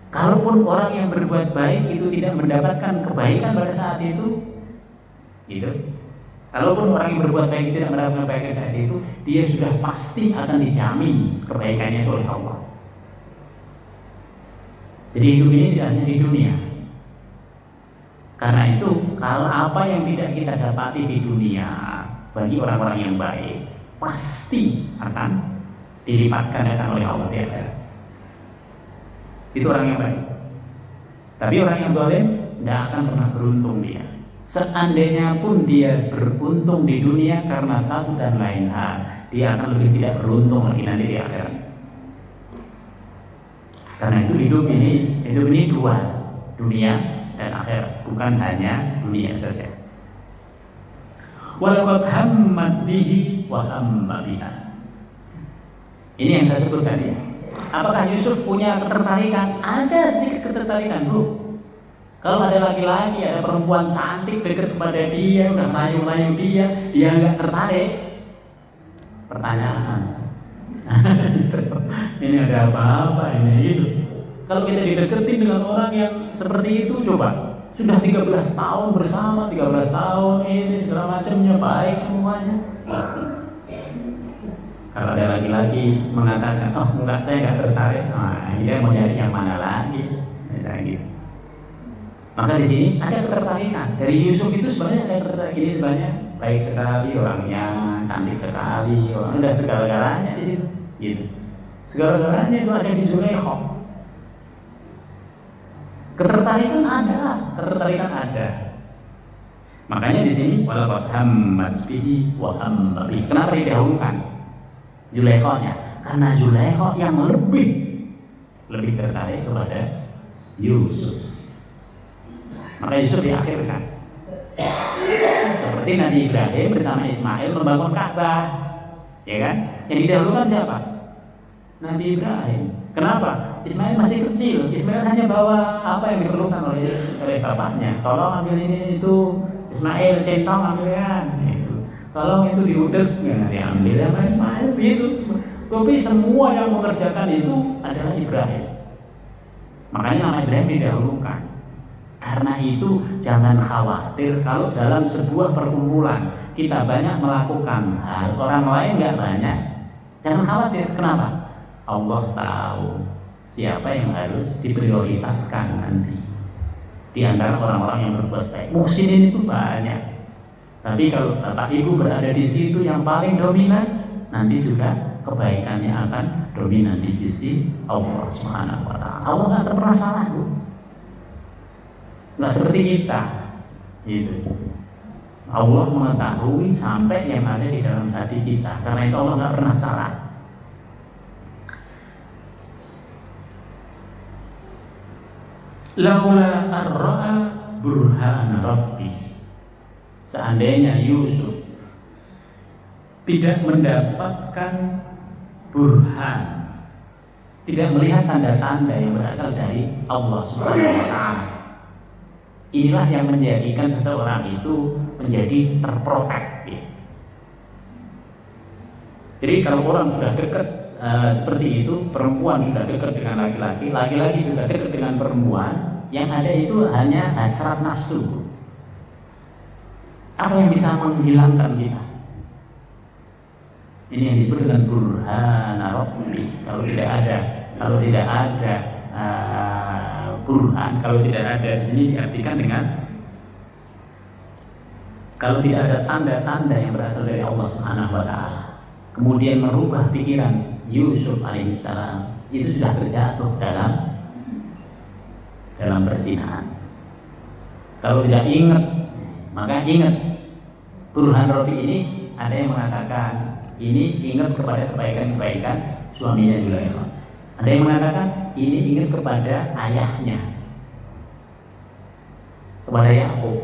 Kalaupun orang yang berbuat baik itu tidak mendapatkan kebaikan pada saat itu, kalaupun orang yang berbuat baik tidak mendapatkan kebaikan saat itu, dia sudah pasti akan dijamin kebaikannya oleh Allah. Jadi hidup ini tidak hanya di dunia. Karena itu, kalau apa yang tidak kita dapati di dunia bagi orang-orang yang baik, pasti akan dilipatkan datang oleh Allah di akhirat. Itu orang yang baik. Tapi orang yang zalim tidak akan pernah beruntung dia. Seandainya pun dia beruntung di dunia karena satu dan lain hal, dia akan lebih tidak beruntung lagi nanti di akhirat. Karena itu hidup ini dua, dunia dan akhirat, bukan hanya dunia saja. Walaqad hammat bihi wa hamma biha. Ini yang saya sebut tadi. Apakah Yusuf punya ketertarikan? Ada sedikit ketertarikan, bro. Kalau ada laki-laki, ada perempuan cantik dekat kepada dia, udah mayu-mayu dia nggak tertarik. Pertanyaan, ini ada apa-apa ini gitu? Kalau kita dideketin dengan orang yang seperti itu, coba sudah 13 tahun bersama, 13 tahun ini segala macamnya baik semuanya. Kalau ada laki-laki mengatakan, oh enggak, saya enggak tertarik, nah dia mau nyari yang mana lagi, misalnya gitu. Maka di sini ada ketertarikan dari Yusuf itu sebenarnya ada ketertarikan ini sebenarnya baik sekali orangnya, cantik sekali, orang udah segala-galanya di situ, gitu. Segala-galanya itu ada di Zulaikha. Ketertarikan ada. Makanya di sini walaqad hammat bihi wa hamma bihi. Kenapa didahulukan Zulaikha-nya? Karena Zulaikha yang lebih tertarik kepada Yusuf. Maka Yusuf diakhirkan. Seperti Nabi Ibrahim bersama Ismail membangun Ka'bah, ya kan? Yang didahulukan siapa? Nabi Ibrahim. Kenapa? Ismail masih kecil. Ismail hanya bawa apa yang diperlukan oleh bapaknya. Tolong ambil ini itu. Ismail centong ambilkan. Gitu. Tolong itu diudek, ya diambil sama Ismail. Begitu. Tapi semua yang mengerjakan itu adalah Ibrahim. Makanya nama Ibrahim didahulukan. Karena itu jangan khawatir kalau dalam sebuah perkumpulan kita banyak melakukan hal, orang lain nggak banyak. Jangan khawatir. Kenapa? Allah tahu siapa yang harus diprioritaskan nanti di antara orang-orang yang berbuat baik. Muhsinin itu banyak, tapi kalau Bapak Ibu berada di situ yang paling dominan, nanti juga kebaikannya akan dominan di sisi Allah Subhanahu wa Ta'ala. Allah nggak pernah salah, Bu. Nggak seperti kita, gitu. Allah mengetahui sampai yang ada di dalam hati kita. Karena itu Allah nggak pernah salah. Laula ar-ra'a burhan rabbi. Seandainya Yusuf tidak mendapatkan burhan, tidak melihat tanda-tanda yang berasal dari Allah Subhanahu wa Ta'ala, inilah yang menjadikan seseorang itu menjadi terprotek. Jadi kalau orang sudah dekat seperti itu, perempuan sudah dekat dengan laki-laki, laki-laki juga dekat dengan perempuan, yang ada itu hanya hasrat nafsu. Apa yang bisa menghilangkan kita? Ini yang disebut dengan burhan rabbi. Kalau tidak ada burhan, kalau tidak ada di sini diartikan dengan kalau tidak ada tanda-tanda yang berasal dari Allah Subhanahu wa Ta'ala, kemudian merubah pikiran Yusuf alaihissalam, itu sudah terjatuh dalam perzinahan. Kalau tidak ingat, maka ingat burhan rabbi ini. Ada yang mengatakan ini ingat kepada kebaikan-kebaikan suaminya Zulaikha. Ada yang mengatakan ini ingat kepada ayahnya, kepada Yakub.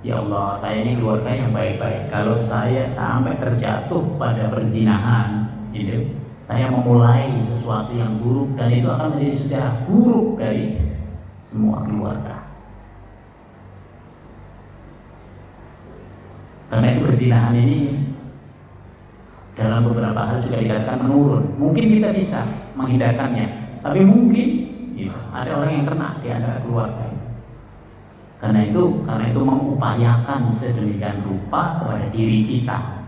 Ya Allah, saya ini keluarga yang baik-baik. Kalau saya sampai terjatuh pada perzinahan, itu saya memulai sesuatu yang buruk, dan itu akan menjadi sejarah buruk dari semua keluarga. Karena itu perzinahan ini dalam beberapa hal juga dikatakan menurun. Mungkin kita bisa menghindarkannya, tapi mungkin ada orang yang kena di antara keluarga. Karena itu mengupayakan sedemikian rupa kepada diri kita,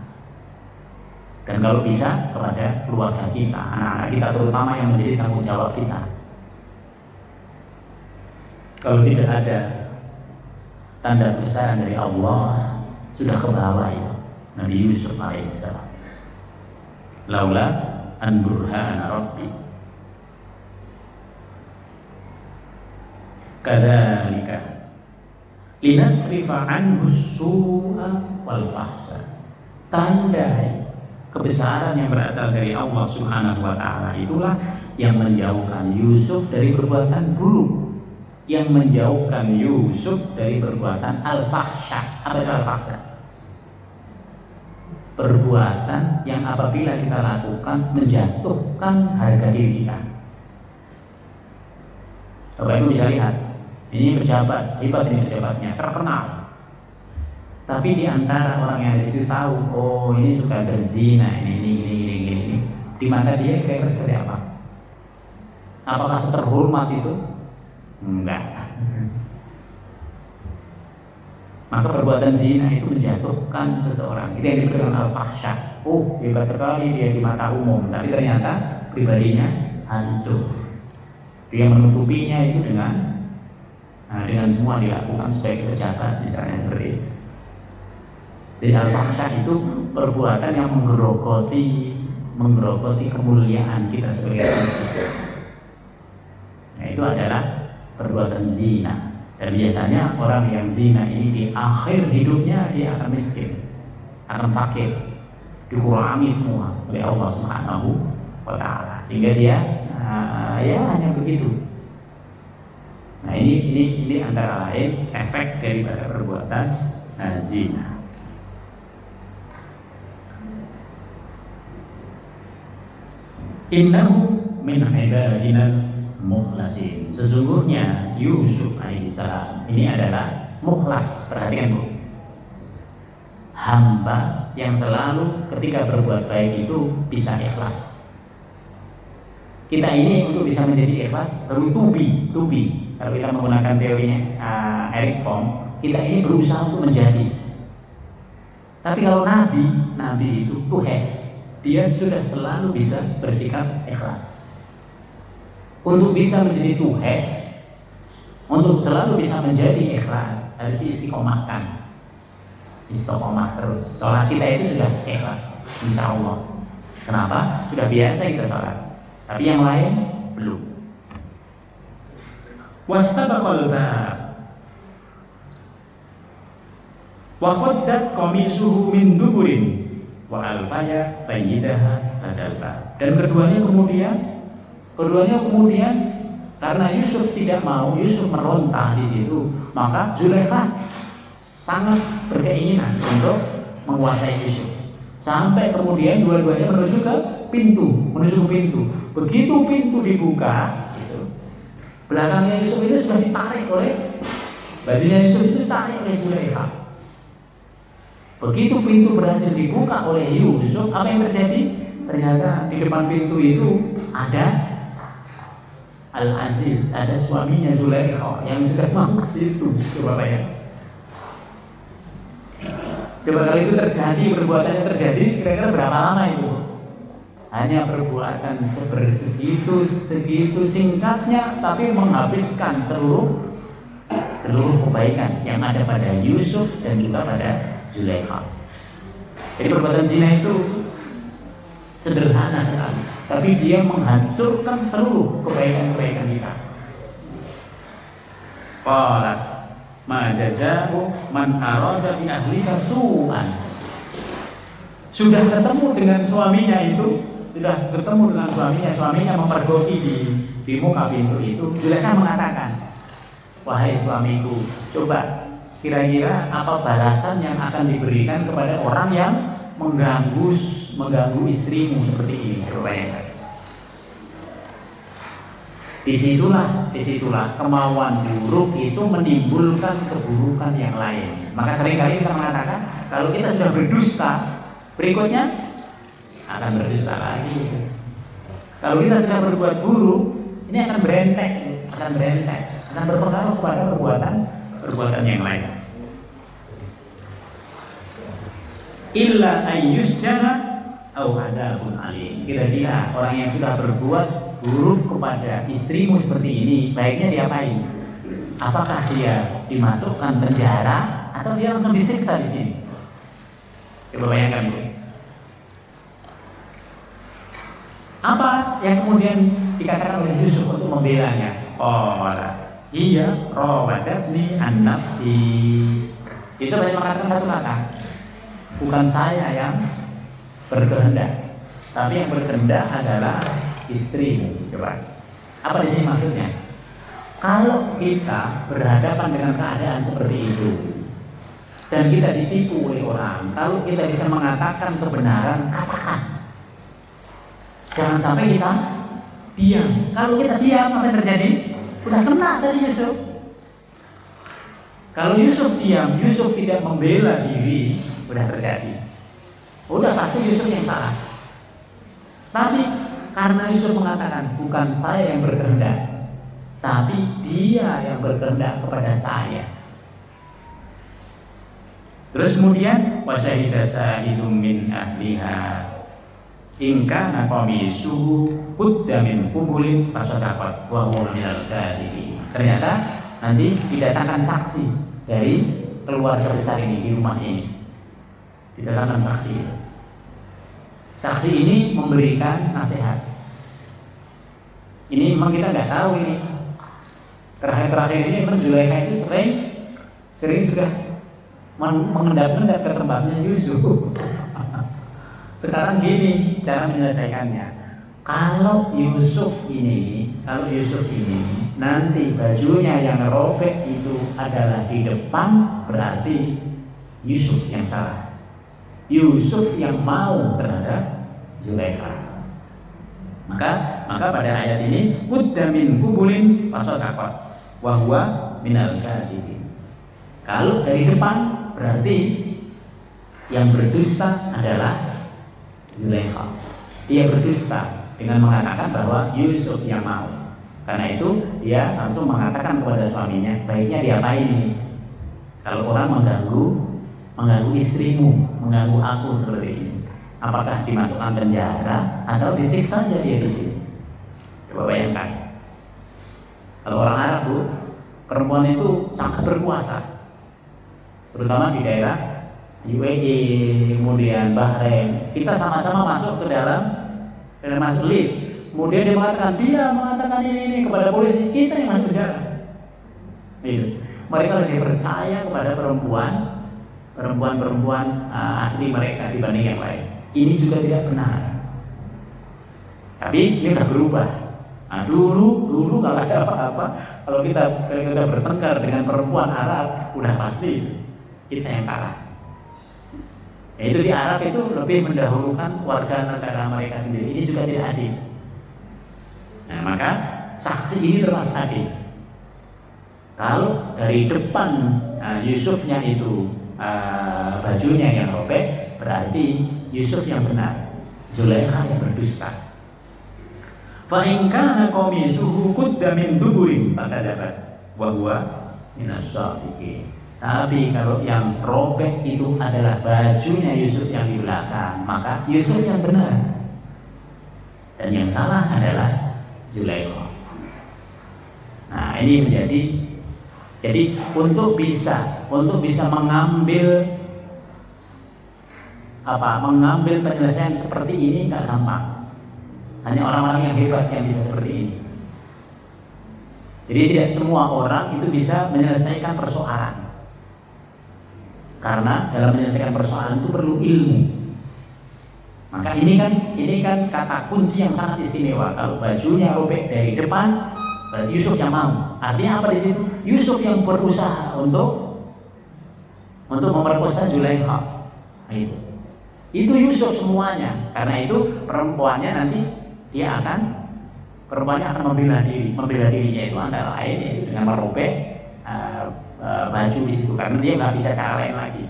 dan kalau bisa kepada keluarga kita, anak-anak kita terutama yang menjadi tanggung jawab kita. Kalau tidak ada tanda kebesaran dari Allah, sudah ke bawah ya Nabi Yusuf alaihissalam. Laula an burhan rabbi. Kadzalika linasrifa anhu su'a wal fahsya. Tanda kebesaran yang berasal dari Allah Subhanahu wa Ta'ala itulah yang menjauhkan Yusuf dari perbuatan buruk, yang menjauhkan Yusuf dari perbuatan al-fahsya. Apa itu al-fahsya? Perbuatan yang apabila kita lakukan menjatuhkan harga diri kita. Bapak Ibu bisa lihat, ini pejabat, hebat ini pejabatnya, terkenal. Tapi di antara orang yang ada di situ tahu, oh ini suka berzina, ini. Di mata dia kira-kira seperti apa? Apakah seterhormat itu? Enggak. Maka perbuatan zina itu menjatuhkan seseorang. Itu yang disebut dengan al-fahsya. Oh, hebat sekali dia di mata umum, tapi ternyata pribadinya hancur. Dia menutupinya itu dengan semua dilakukan sebagai pejabat, misalnya seperti itu. Jadi al-fahsya itu perbuatan yang menggerogoti kemuliaan kita sebagai manusia. Nah, itu adalah perbuatan zina. Dan biasanya orang yang zina ini di akhir hidupnya dia akan miskin, akan fakir, dikurangi semua oleh Allah Subhanahu wa Ta'ala, sehingga dia ya hanya begitu. Nah, ini antara lain efek daripada perbuatan zina. Innahu min ibadina mukhlasin. Sesungguhnya Yusuf alaihissalam ini adalah mukhlas. Perhatikan Bu, hamba yang selalu ketika berbuat baik itu bisa ikhlas. Kita ini untuk bisa menjadi ikhlas perlu tubi. Kalau kita menggunakan teorinya Eric Fromm, kita ini berusaha untuk menjadi. Tapi kalau nabi itu dia sudah selalu bisa bersikap ikhlas. Untuk bisa menjadi untuk selalu bisa menjadi ikhlas, harus diistiqomahkan. Istiqomah terus. Sholat kita itu sudah ikhlas, insya Allah. Kenapa? Sudah biasa kita sholat. Tapi yang lain belum. Wastabaqal bab wa qaddat qamisuhu min duburin wa alfaya sayyidaha adalba. Dan keduanya kemudian karena Yusuf tidak mau, Yusuf meronta di situ, maka Zulaikha sangat berkeinginan untuk menguasai Yusuf. Sampai kemudian dua-duanya menuju ke pintu. Begitu pintu dibuka, belakangnya Yusuf itu sudah ditarik oleh bajunya Yusuf itu ditarik oleh Zulaikha. Begitu pintu berhasil dibuka oleh Yusuf, apa yang terjadi? Ternyata di depan pintu itu ada Al-Aziz, ada suaminya Zulaikha yang sudah masuk situ. Coba bayang. Coba kalau itu terjadi, perbuatannya terjadi, kira-kira berapa lama itu? Hanya perbuatan segitu singkatnya, tapi menghabiskan seluruh kebaikan yang ada pada Yusuf dan juga pada Zulaikha. Jadi perbuatan zina itu sederhana sekali, tapi dia menghancurkan seluruh kebaikan-kebaikan kita. Qalat ma jazaa'u man arada bi ahlika su'an. Sudah ketemu dengan suaminya, suaminya mempergoki di muka pintu itu. Zulaikha mengatakan, wahai suamiku, coba kira-kira apa balasan yang akan diberikan kepada orang yang mengganggu istrimu seperti ini. Bayangkan. Disitulah kemauan buruk itu menimbulkan keburukan yang lain. Maka seringkali kita mengatakan kalau kita sudah berdusta, berikutnya akan berdusta lagi. Kalau kita sudah berbuat buruk, ini akan berentek, akan berpengaruh kepada perbuatan yang lain. Illa ayyusjana au adabun alim. Kira-kira orang yang sudah berbuat buruk kepada istrimu seperti ini, baiknya diapain? Apakah dia dimasukkan penjara atau dia langsung disiksa di sini? Coba bayangkan Bu. Apa yang kemudian dikatakan oleh Yusuf untuk membelanya? Iya, rawadatni an nafsi. Yusuf hanya mengatakan satu kata, bukan saya yang berkehendak, tapi yang berkehendak adalah istrimu. Coba, apa di sini maksudnya? Kalau kita berhadapan dengan keadaan seperti itu dan kita ditipu oleh orang, kalau kita bisa mengatakan kebenaran, katakan. Jangan sampai kita diam. Kalau kita diam, apa yang terjadi? Udah kena dari Yusuf. Kalau Yusuf diam, Yusuf tidak membela diri, udah terjadi. Udah pasti Yusuf yang salah. Tapi Karena Yusuf mengatakan, bukan saya yang berkehendak, tapi dia yang berkehendak kepada saya. Terus kemudian wasyahida sahidum min ahliha in kana qamisuhu qudda min qubulin fasadaqat wa huwa minal kadhibin. Ternyata nanti didatangkan saksi dari keluarga besar ini di rumah ini. Didatangkan saksi. Saksi ini memberikan nasihat. Ini memang kita nggak tahu ini. Terakhir-terakhir ini memang Zulaikha itu sering sudah mengendap-endap ke tempatnya Yusuf. Sekarang gini cara menyelesaikannya. Kalau Yusuf ini nanti bajunya yang robek itu adalah di depan, berarti Yusuf yang salah. Yusuf yang mau terhadap Zulaikha. Maka pada ayat ini qudda min qubulin fasadaqat wa huwa minal kadhibin. Kalau dari depan berarti yang berdusta adalah Zulaikha. Dia berdusta dengan mengatakan bahwa Yusuf yang mau. Karena itu dia langsung mengatakan kepada suaminya, baiknya diapain ini? Kalau orang mengganggu istrimu, mengganggu aku seperti ini, apakah dimasukkan penjara atau disiksa saja dia di sini? Coba bayangkan. Kalau orang Arab, Bu, perempuan itu sangat berkuasa, terutama di daerah UAE, kemudian Bahrain. Kita sama-sama masuk ke dalam masuk lift. Kemudian dia mengatakan ini kepada polisi, kita yang masuk penjara. Mereka lebih percaya kepada perempuan asli mereka dibanding yang lain. Ini juga tidak benar. Tapi ini sudah berubah. Nah, dulu kalau ada apa-apa, kalau kita bertengkar dengan perempuan Arab, udah pasti kita yang kalah. Itu di Arab itu lebih mendahulukan warga negara mereka sendiri. Ini juga tidak adil. Nah, maka saksi ini termasuk adil. Kalau dari depan Yusufnya itu bajunya yang robek, berarti Yusuf yang benar, Zulaikha yang berdusta. Fa in kana qamisuhu qudda min duburin fakadabat wa huwa minas shadiqin. Tapi kalau yang robek itu adalah bajunya Yusuf yang di belakang, maka Yusuf yang benar. Dan yang salah adalah Zulaikha. Nah, ini jadi untuk bisa mengambil penyelesaian seperti ini nggak gampang. Hanya orang-orang yang hebat yang bisa seperti ini. Jadi tidak semua orang itu bisa menyelesaikan persoalan. Karena dalam menyelesaikan persoalan itu perlu ilmu. Maka ini kan kata kunci yang sangat istimewa. Kalau bajunya robek dari depan, berarti Yusuf yang mau. Artinya apa di situ? Yusuf yang berusaha untuk memperkosa Zulaikha. Nah, itu Yusuf semuanya. Karena itu perempuannya akan membela diri. Membela dirinya itu antara lain yaitu dengan merobek baju di situ, karena dia nggak bisa cara lain lagi.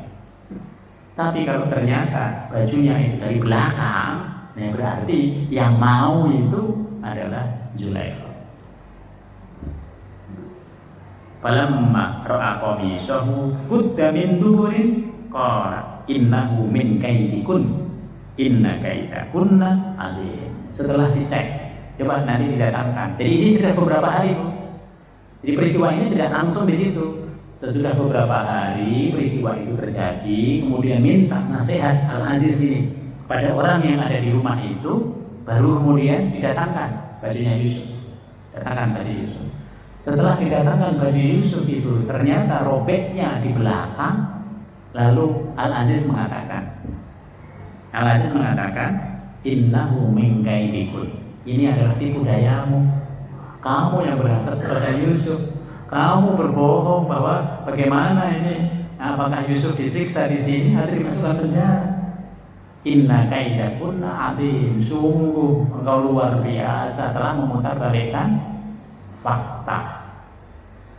Tapi kalau ternyata bajunya itu dari belakang, nah berarti yang mau itu adalah Zulaikha. Falamma ra'a qamisahu qudda min duburin qala innahu min kaidikun inna kaidakunna alim. Setelah dicek, coba nanti didatangkan. Jadi ini sudah beberapa hari, Bu. Jadi peristiwa ini tidak langsung di situ. Sesudah beberapa hari peristiwa itu terjadi, kemudian minta nasihat Al-Aziz ini pada orang yang ada di rumah itu, baru kemudian didatangkan bajunya Yusuf. Datangkan baju Yusuf. Setelah didatangkan baju Yusuf itu ternyata robeknya di belakang, lalu Al-Aziz mengatakan, innahu min kaidikun. Ini adalah tipu dayamu. Kamu yang berhasad kepada Yusuf. Kamu berbohong bahwa bagaimana ini, apakah Yusuf disiksa di sini atau dimasukkan penjara? Inna kaidakunna adim. Sungguh engkau luar biasa telah memutarbalikkan fakta.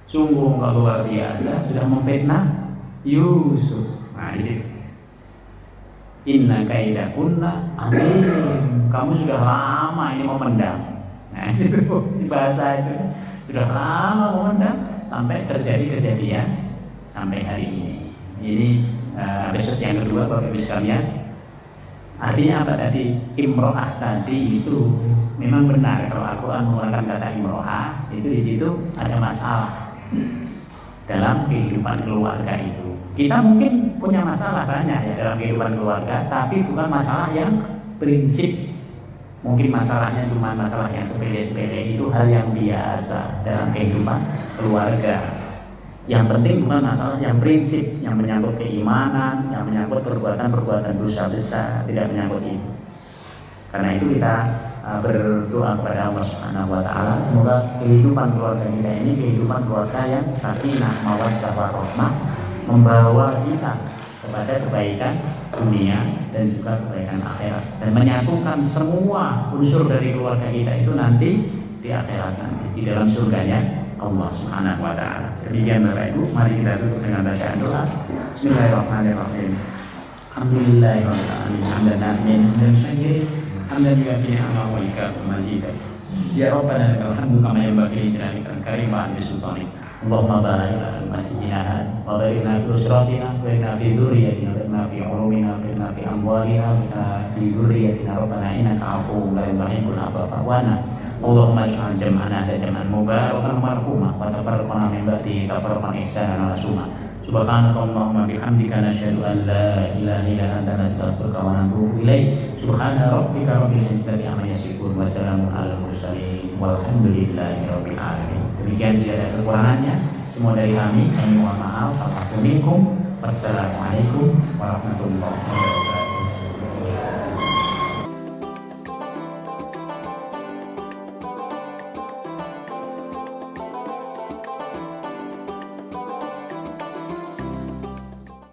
Sungguh engkau luar biasa sudah memfitnah Yusuf. Nah, di situ. Inna kaidakunna azim. Kamu sudah lama ini memendam. Nah, itu di bahasa itu sudah lama memendam sampai terjadi kejadian sampai hari ini. Ini episode yang kedua Bapak Ibu sekalian. Artinya apa tadi? Imro'ah tadi itu memang benar kalau Al-Quran menggunakan kata imro'ah itu di situ ada masalah dalam kehidupan keluarga itu. Kita mungkin punya masalah banyak ya dalam kehidupan keluarga, tapi bukan masalah yang prinsip. Mungkin masalahnya cuma masalah yang sepele-sepele, itu hal yang biasa dalam kehidupan keluarga. Yang penting bukan masalah yang prinsip, yang menyangkut keimanan, yang menyangkut perbuatan-perbuatan dosa besar, tidak menyangkut itu. Karena itu kita berdoa kepada Allah Subhanahu wa taala semoga kehidupan keluarga kita ini kehidupan keluarga yang sakinah, mawaddah, warahmah, membawa kita kepada kebaikan dunia dan juga kebaikan akhirat dan menyatukan semua unsur dari keluarga kita itu nanti di akhirat nanti di dalam surganya Allah Subhanahu wa taala. Demikian Bapak Ibu, mari kita tutup dengan bacaan doa. Bismillahirrahmanirrahim. Alhamdulillahirabbil alamin. Hamdan nafi'an dan syakir. Hamdan yu'affi ni'amahu wa yukafi mazidah. Ya Rabbana lakal hamdu kama yanbaghi li jalali karim wa bi sultanik. Allahumma barik lana fi masjidina wa barik lana fi usratina wa inna fi dzurriyyatina wa inna fi ulumina wa inna fi amwalina wa fi dzurriyyatina rabbana innaka afuwwun tuhibbul afwa fa'fu anna. Allahumma ij'al jam'ana hadha jam'an mubarakan marhuma wa tafarraqana min ba'dihi tafarraqan ihsanan wa summa. Subhanakallahumma bihamdika nasyhadu an la ilaha illa anta nastaghfiruka wa natubu ilaik. Subhana rabbika rabbil izzati amma yasifun wa salamun alal mursalin walhamdulillahi rabbil alamin. Demikian tidak ada kekurangannya. Semua dari kami mohon maaf. Wassalamualaikum warahmatullahi wabarakatuh.